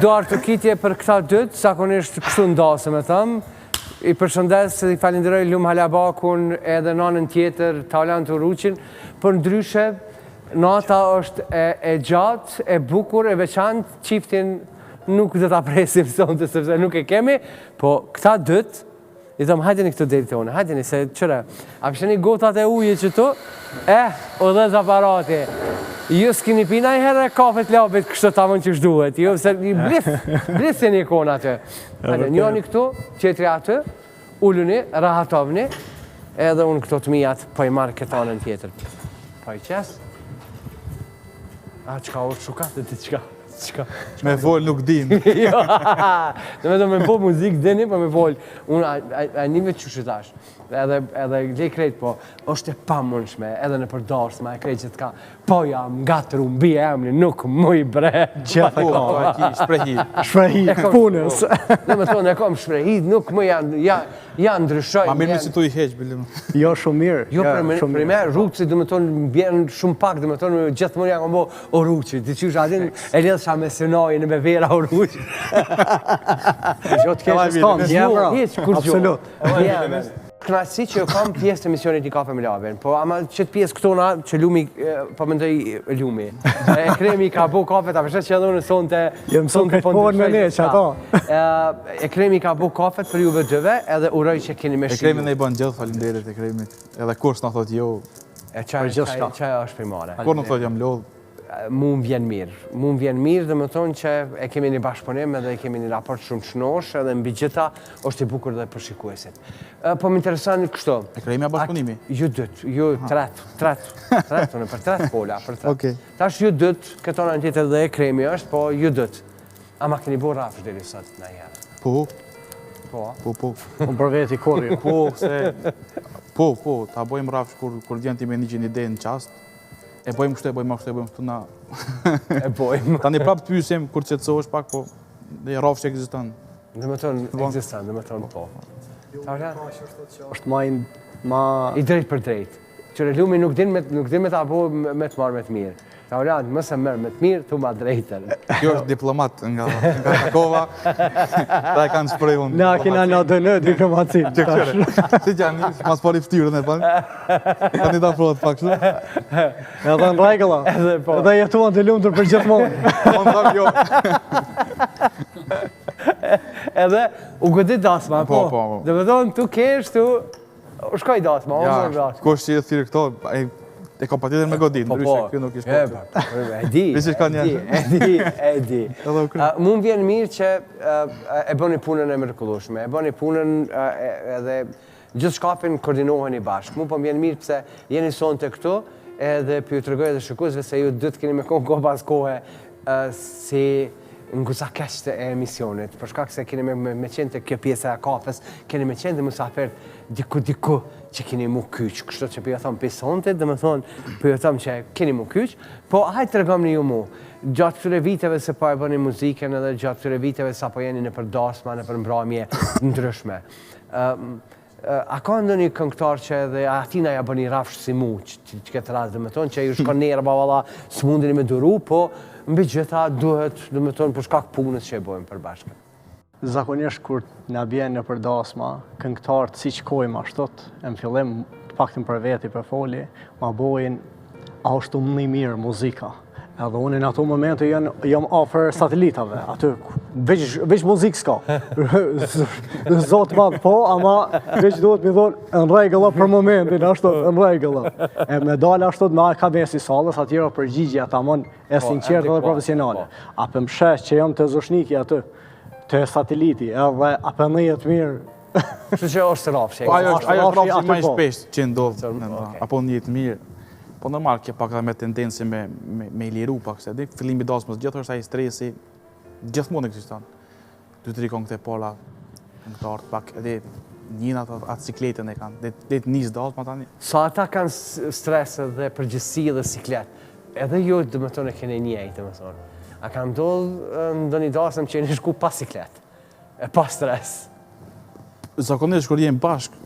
do artukitje për këta dytë, zakonisht kështu ndasë me thëmë. I përshëndes, i falenderoj Lum Halabakun edhe nanën tjetër, Taulant Uruqin, për ndryshe, nata është e gjatë, e bukur, e veçantë, qiftin nuk dhe ta presim sonte, sepse nuk e kemi, po këta dytë, i thëmë, hajdeni këtë deri të une, hajdeni, se qëre, a pështeni gotat e uje që tu, o dhe zaparati, ju s'kini pina i herë kafet labit kështë të amën që shduhet, ju se blisë një kona atë. Hajde, njoni këtu, qetri atë, ulluni, rahatovni, edhe unë këto të mijat, po i marrë këtë anën tjetër. Po i qes. A, qka është shukat dhe ti qka? Me vol nuk din. Jo, dhe me po muzikë dini, po me vol. Unë a njëve që shitash. Edhe lej krejt, po, është e pamundshme, edhe në përdarsma, e krejt që t'ka, po jam gatër unë bie emni, nuk muj bre. Gjithë e shprehit. Shprehit, punës. Dhe me thonë, e kom shprehit, nuk muj janë ndryshoj. Ma mirë si tu i heq, bilim. Jo, shumë mirë. Jo, për me rruci, dhe me thonë, bjenë shumë pak, dhe me thonë, gjithë mërë janë kombo o rruci. Ti qysh adin, e lidhë qa me sënoj, në me vera o rruci. Jo, t'kesh s'kam, jebra. Absolut. Knaqësi që kam pjesë të misionit i Kafe me Labin, po ama qëtë pjesë këtona që Lumi, po mendoj Lumi, e Kremi ka bo kafe, ta përshet që edhe unë sonte... Jëmë son këtë pohën me ne, që ato. E Kremi ka bo kafe për juve dëve, edhe uroj që keni me E Kremi ne i bën gjithë falinderit e Kremit, edhe kurs në thot jo. E qaj është primare. Kur në thot jam lodh. Mu më vjen mirë, dhe më thonë që e kemi një bashkëpunim edhe e kemi një raport shumë qënosh edhe mbi gjitha është i bukur dhe për shikuesit. Po më interesani kështu. E Kremi a bashkëpunimi? Ju dytë, ju tretë, për tretë pola, për tretë. Okej. Tash ju dytë, këto në tjetër dhe e Kremi është, po ju dytë. Ama keni bo rafsh dhe sot në herë? Po. Po? Unë për veti korri. Po, se... Po, ta bojmë rafsh kur djenë ti me një gjeni ide në qast. E bojmë kështu, e bojmë kështu na... E bojmë. Ta një prapë të pysim, kur qëtësohesh pak, po, dhe rafsh që egzistan. Dhe me tonë egzistan, dhe me tonë po. Është ma... I drejt për drejt. Qëre Lumi nuk din me ta bo me të marrë me të mirë. Ta urat, mëse mërë me të mirë, tu ma drejtër. Kjo është diplomat nga Krakova, ta e kanë shprej unë. Na kina në dënë diplomacin. Që kërë, si që janë njës, mas pari ftyrën e panë. Ta një ta prodhët pak shumë. Edhe në regla, edhe jetuan të lumë tërë për gjithmonë. Unë tham jo. Edhe u gëdit dasma, po. Dhe me thonë, tu kesh, tu... Shkoj dasma, unë zërë dasma. Kosh që i thirë këto, e ka pa tjetër me godit, ndryshe kjo nuk ishtë po. E di, e di. Mu më vjen mirë që e bëni punën e mrekullueshme, e bëni punën edhe gjithë shkapin koordinoheni bashkë. Mu po më vjen mirë pëse jeni sonte këtu edhe për ju të regoj edhe shikuesve se ju dytë keni me konë pas kohë si nguza keshte e emisionit, për shkak se keni me qenë të kjo pjesë e kafes, keni me qenë dhe musafert diku që keni mu kyç, kështu që për ju thonë pisonte, dhe me thonë për ju thonë që keni mu kyç, po hajtë të regom një ju mu, gjatë këtyre viteve se po e bëni muzikën edhe gjatë këtyre viteve sa po jeni në përdasma, në përmbramje ndryshme. A ka ndonjë këngëtar që edhe atina ja bëni rafsh si mu, që këtë rast, dhe me thonë që ju shkon njerë bavala, s'mundini me duru, po mbi gjitha duhet, dhe me thonë, për shkak punës që e bojmë për bashkë. Zakonisht kur na bjen në përdasma, këngëtarët si që kojmë ashtot, e në fillim të paktën për veti për foli, ma bojnë a është më mirë muzika. Edhe unë në ato momente jam ofër satelitave, aty veç muzikë s'ka. Zotë madhë po, ama veç duhet mi thonë në regëlla për momentin, ashtu në regëlla. E me dalë ashtu me ka mesi salës, atyra përgjigja ta mon e sinqertë dhe profesionale. A për më shesh që jam të zoshniki aty, të sateliti, edhe a për në jetë mirë. Që që është rafshë? Ajo është rafshë ma i shpesh që ndodhë, apo në jetë mirë. Po normal, kjo pak me tendenci me i liru pak, se di, fillimi dasmës, gjithë është ai stresi, gjithmonë ekziston. 2-3 këngë të pola, këngëtarët pak, edhe njën atë cikletën e kanë, dhe të njës dasmë tani. Sa ata kanë stres dhe përgjësi dhe ciklet, edhe ju dhe më tonë e kene njejtë, dhe më tonë. A kanë ndodhë ndë një dasëm që një shku pa ciklet, e pa stres? Zakonisht, kur jenë bashkë,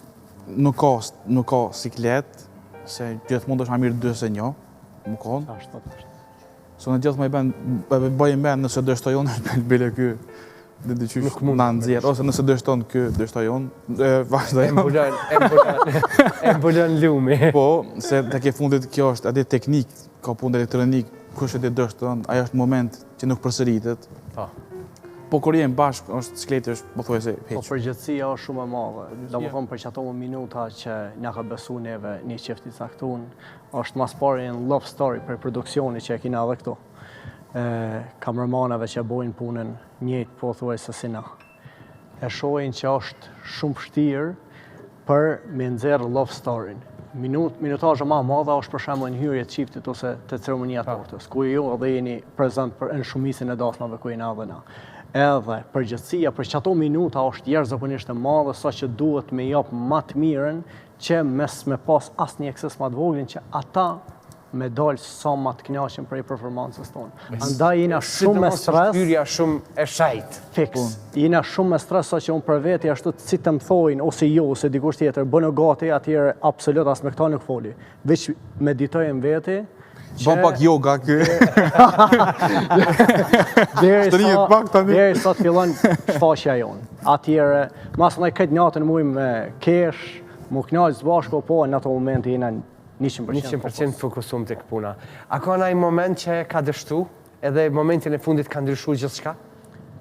nuk ka ciklet, se gjithmonë është ma mirë 2 se 1, më konë. So në gjithë më i bëjmë men nëse dështojon është bile ky dhe qysh na nxjerr ose nëse dështon ky dështojon vazhdojmë. E mbulon lumi. Po, se tek e fundit kjo është atë teknik, ka punë elektronik, kush e dështon, ajo është moment që nuk përsëritet. Po kur jemi bashkë, është skleti është pothuajse heq. Po përgjithësia është shumë e madhe. Domethënë për çato minuta që na ka besu neve një çift i caktuar, është mas pari një love story për produksioni që e kina edhe këtu. Kameramanave që bojnë punën njëjtë pothuajse si na. E shohin që është shumë vështirë për me nxjerr love story-n. Minutazha më e madhe është për shembull një hyrje të çiftit ose të ceremonia tortës, ku ju edhe jeni prezant për në shumicën e dasmave ku jeni edhe na. Edhe përgjithësia për çato minuta është jashtëzakonisht e madhe, saqë duhet me jap më të mirën që mes me pas asnjë ekses më të voglin që ata me dalë sa më të kënaqur prej performancës tonë. Andaj jena shumë me stres. Hyrja shumë e shajt. Fiks. Jena shumë me stres saqë unë për veti ashtu si të më thojnë ose jo ose dikush tjetër bënë gati atëherë absolut as me këta nuk foli. Veç meditojmë veti. Bëm pak yoga kë. Deri sa të fillon shfaqja jonë. Atëherë, mas në këtë natën mujmë me kesh, mu knaqës bashko, po në ato momente jena 100% fokusum të këpuna. A ka nëjë moment që ka dështu, edhe momentin e fundit ka ndryshu gjithë shka?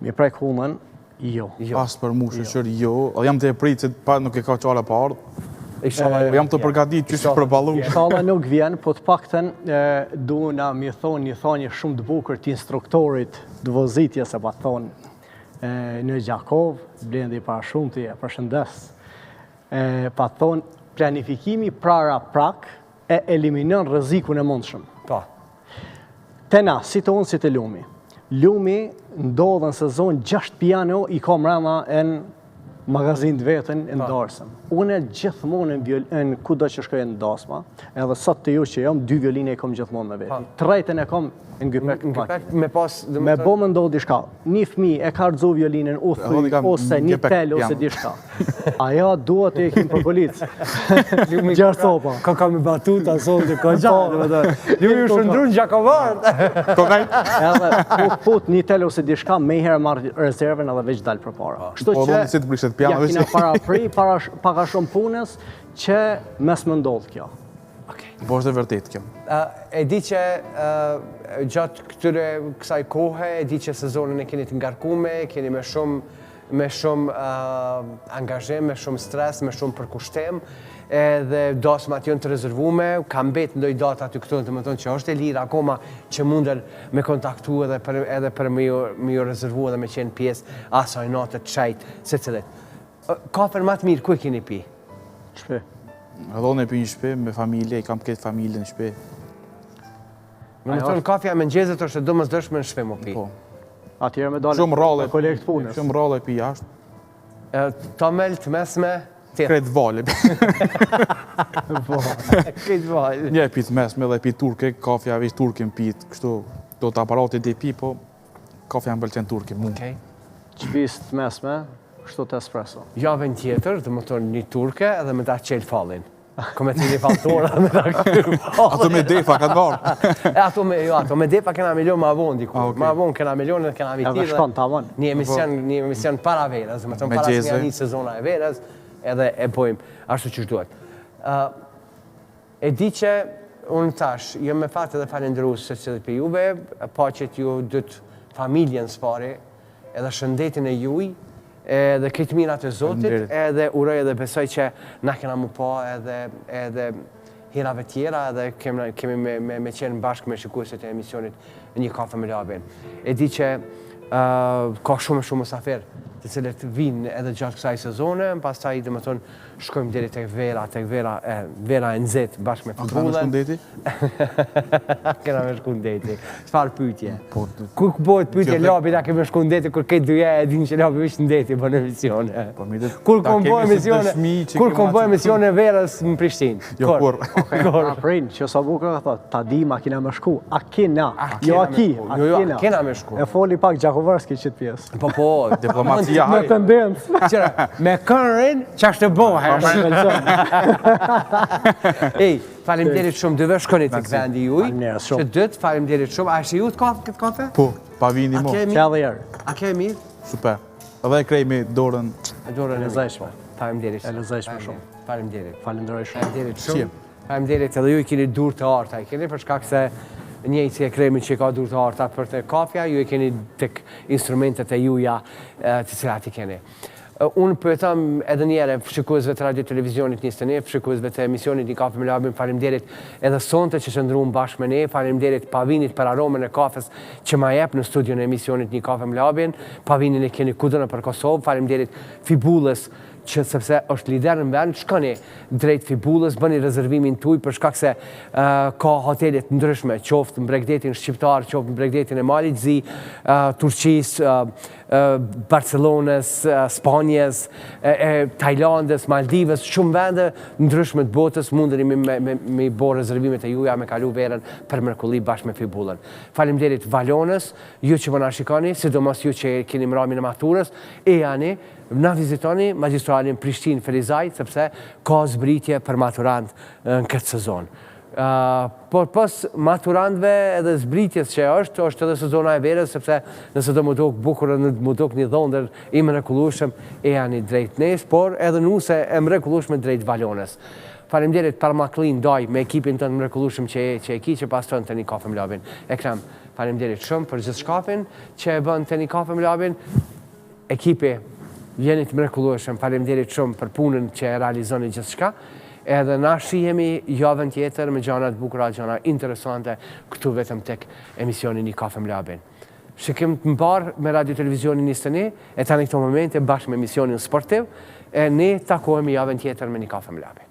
Mi prej kumën, jo. Pas për mu shëshër, jo. Jam të e pritë që nuk e ka qala pa ardhë. Jam të përgatit që shë përbalu. Inshallah nuk vjen, po të pakten du na mi thonë një thonje shumë të bukur të instruktorit të vozitje, se pa thonë në Gjakov, blendi para shumë të përshëndes. Pa thonë, planifikimi prara prak e eliminon rrezikun e mundshëm. Po. Te na, si të unë, si të lumi. Lumi ndodhen sezon 6 piano i ka mrena në magazin të vetën në darsëm. Unë gjithmonë në kudo që shkoj në dasma, edhe sot të ju që jam, 2 violine e kom gjithmonë me veti. 3-ën e kom në Gypek. Me bo më ndodhë dishka. Një fmi e ka rëzu violinën u thuj, ose një tel, ose dishka. Aja duhet e kim për policë. Gjerë sopa. Ka mi batuta, sotë, ka gjatë. Ju ju shëndru në Gjakovartë. Edhe put një tel ose dishka, me herë marrë rezervën edhe veç dalë për para. Kështu që ja kina para pri, paka shumë punës që mes më ndodhë kjo. Po është e vërtet kjo. E di që gjatë këtyre kësaj kohë, e di që sezonën e keni të ngarkume, keni me shumë angazhim, me shumë stres, me shumë përkushtim, edhe dasmat janë të rezervume, ka mbet ndoj data aty këtu, të më thonë që është e lirë akoma që munden me kontaktu edhe për me ju rezervu edhe me qenë pjesë asaj natët qajtë, se cilet. Kafen ma të mirë, ku e keni pi? Shpe. Edhe unë e pi një shpe, me familje, i kam këtë familje në shpe. Në më thonë, kafja me nxezet është do mësë dëshme në shpe më pi. Atjere me dalë me kolekt punës. Shumë rrallë e pi jashtë. Tomel të mesme, tjetë. Kretë valë. Kretë valë. Një e pi të mesme dhe e pi turke, kafja veç turke më pitë, kështu do të aparatit e pi, po kafja më bëlqen turke. Qëpis të mesme, kështu të espresso. Javën tjetër, dhe më thonë një turke edhe me ta qelë fallin. Kome të një faltora me ta kërë fallin. Ato me defa ka ngarë. Ato me defa kena milion ma vonë diku. Ma vonë kena milion edhe kena vitirë. Edhe shkon të avon. Një emision para verës, dhe më thonë para së një sezona e verës, edhe e pojmë ashtu që shduhet. E di që unë tash, jëmë me fatë edhe falenderus se që dhe për juve, pa që ju dhëtë familjen s'pari, edhe shëndetin e juj, edhe këtë mirat e Zotit, edhe uroj edhe besoj që na kena mu pa edhe hirave tjera, edhe kemi me qenë bashkë me shikuesit e emisionit Një kafe me labin. E di që ka shumë mësafer, të cilët vinë edhe gjatë kësaj sezone, pas taj dhe më thonë shkojmë deri tek vera e nëzit bashkë me futbollen. Kena me shku në deti. Çfarë pyetje? Kur bëhet pyetje labi na kemi shku në deti, kur këtë dyja e din që labi veç në deti bën emisione. Kur kom bëj emisione verës në Prishtinë. Jo kur. Prin, që sa bukur ka thot, ta di makina me shku. A kena? Jo aki. Kena me shku. E foli pak Gjakovarski qëtë pjesë. Po, diplomacia me tendencë. Qëra, me kërën, që është të bohe. Ej, faleminderit shumë, dyve shkoni të këvendi juj. Që dëtë, faleminderit shumë. A është ju të këtë kafe? Po, pa vini mo. A ke mirë? Super. Edhe e krej me dorën. Dorën e lezajshme. Faleminderit. E lezajshme shumë. Faleminderit. Falenderoj shumë. Faleminderit shumë. Faleminderit edhe ju i keni dur të arta. I keni për shkak se njëjtë si e kremi që ka dur të arta për të kafja, ju i keni tek instrumentet e juja të cilat i keni. Unë përëtam edhe njere shikuesve të radio televizionit 21, shikuesve të emisionit Një kafe me Labin, faleminderit edhe sonte që qëndruan bashkë me ne, faleminderit Pavinit për aromën e kafes që ma jep në studion e emisionit Një kafe me Labin, Pavinin e keni kudën për Kosovë, faleminderit Fibulës që sepse është lider në vend, shkoni drejt Fibulës, bëni rezervimin tuj për shkak se ka hotelet ndryshme, qoftë në Bregdetin shqiptar, qoftë në Bregdetin e Malit Zi, Turqis, Barcelonës, Spanjes, Tajlandës, Maldivës, shumë vende ndryshme të botës mundeni me bo rezervimet e juja, me kalu verën për mrekulli bashkë me Fibulën. Faleminderit Valonës, ju që më na shikoni, sidomos ju që keni mramin e maturës, e janë na vizitoni magistralin Prishtinë Felizaj, sepse ka zbritje për maturant në këtë sezon. Por pas maturantve edhe zbritjes që është edhe sezona e verës, sepse nëse do më dok bukur, më dok një dhondër i mrekullueshëm, e janë drejt nes, por edhe nuse e mrekullueshme drejt Valonës. Faleminderit Parmaklin Daj me ekipin të mrekullueshëm që e ki që pas tonë të Një kafe me Labin. Ekrem, faleminderit shumë për gjithë shkafin që e bën të Një kafe me Labin. Ekipi jeni të mrekullueshëm, faleminderit shumë për punën që e realizoni gjithçka. Edhe na shihemi javën tjetër me gjëra të bukura, gjëra interesante këtu vetëm tek emisioni Një kafe me Labin. Shikim të mbar me radio televizionin 21, e tani këto momente bashkë me emisionin sportiv, e ne takohemi javën tjetër me Një kafe me Labin.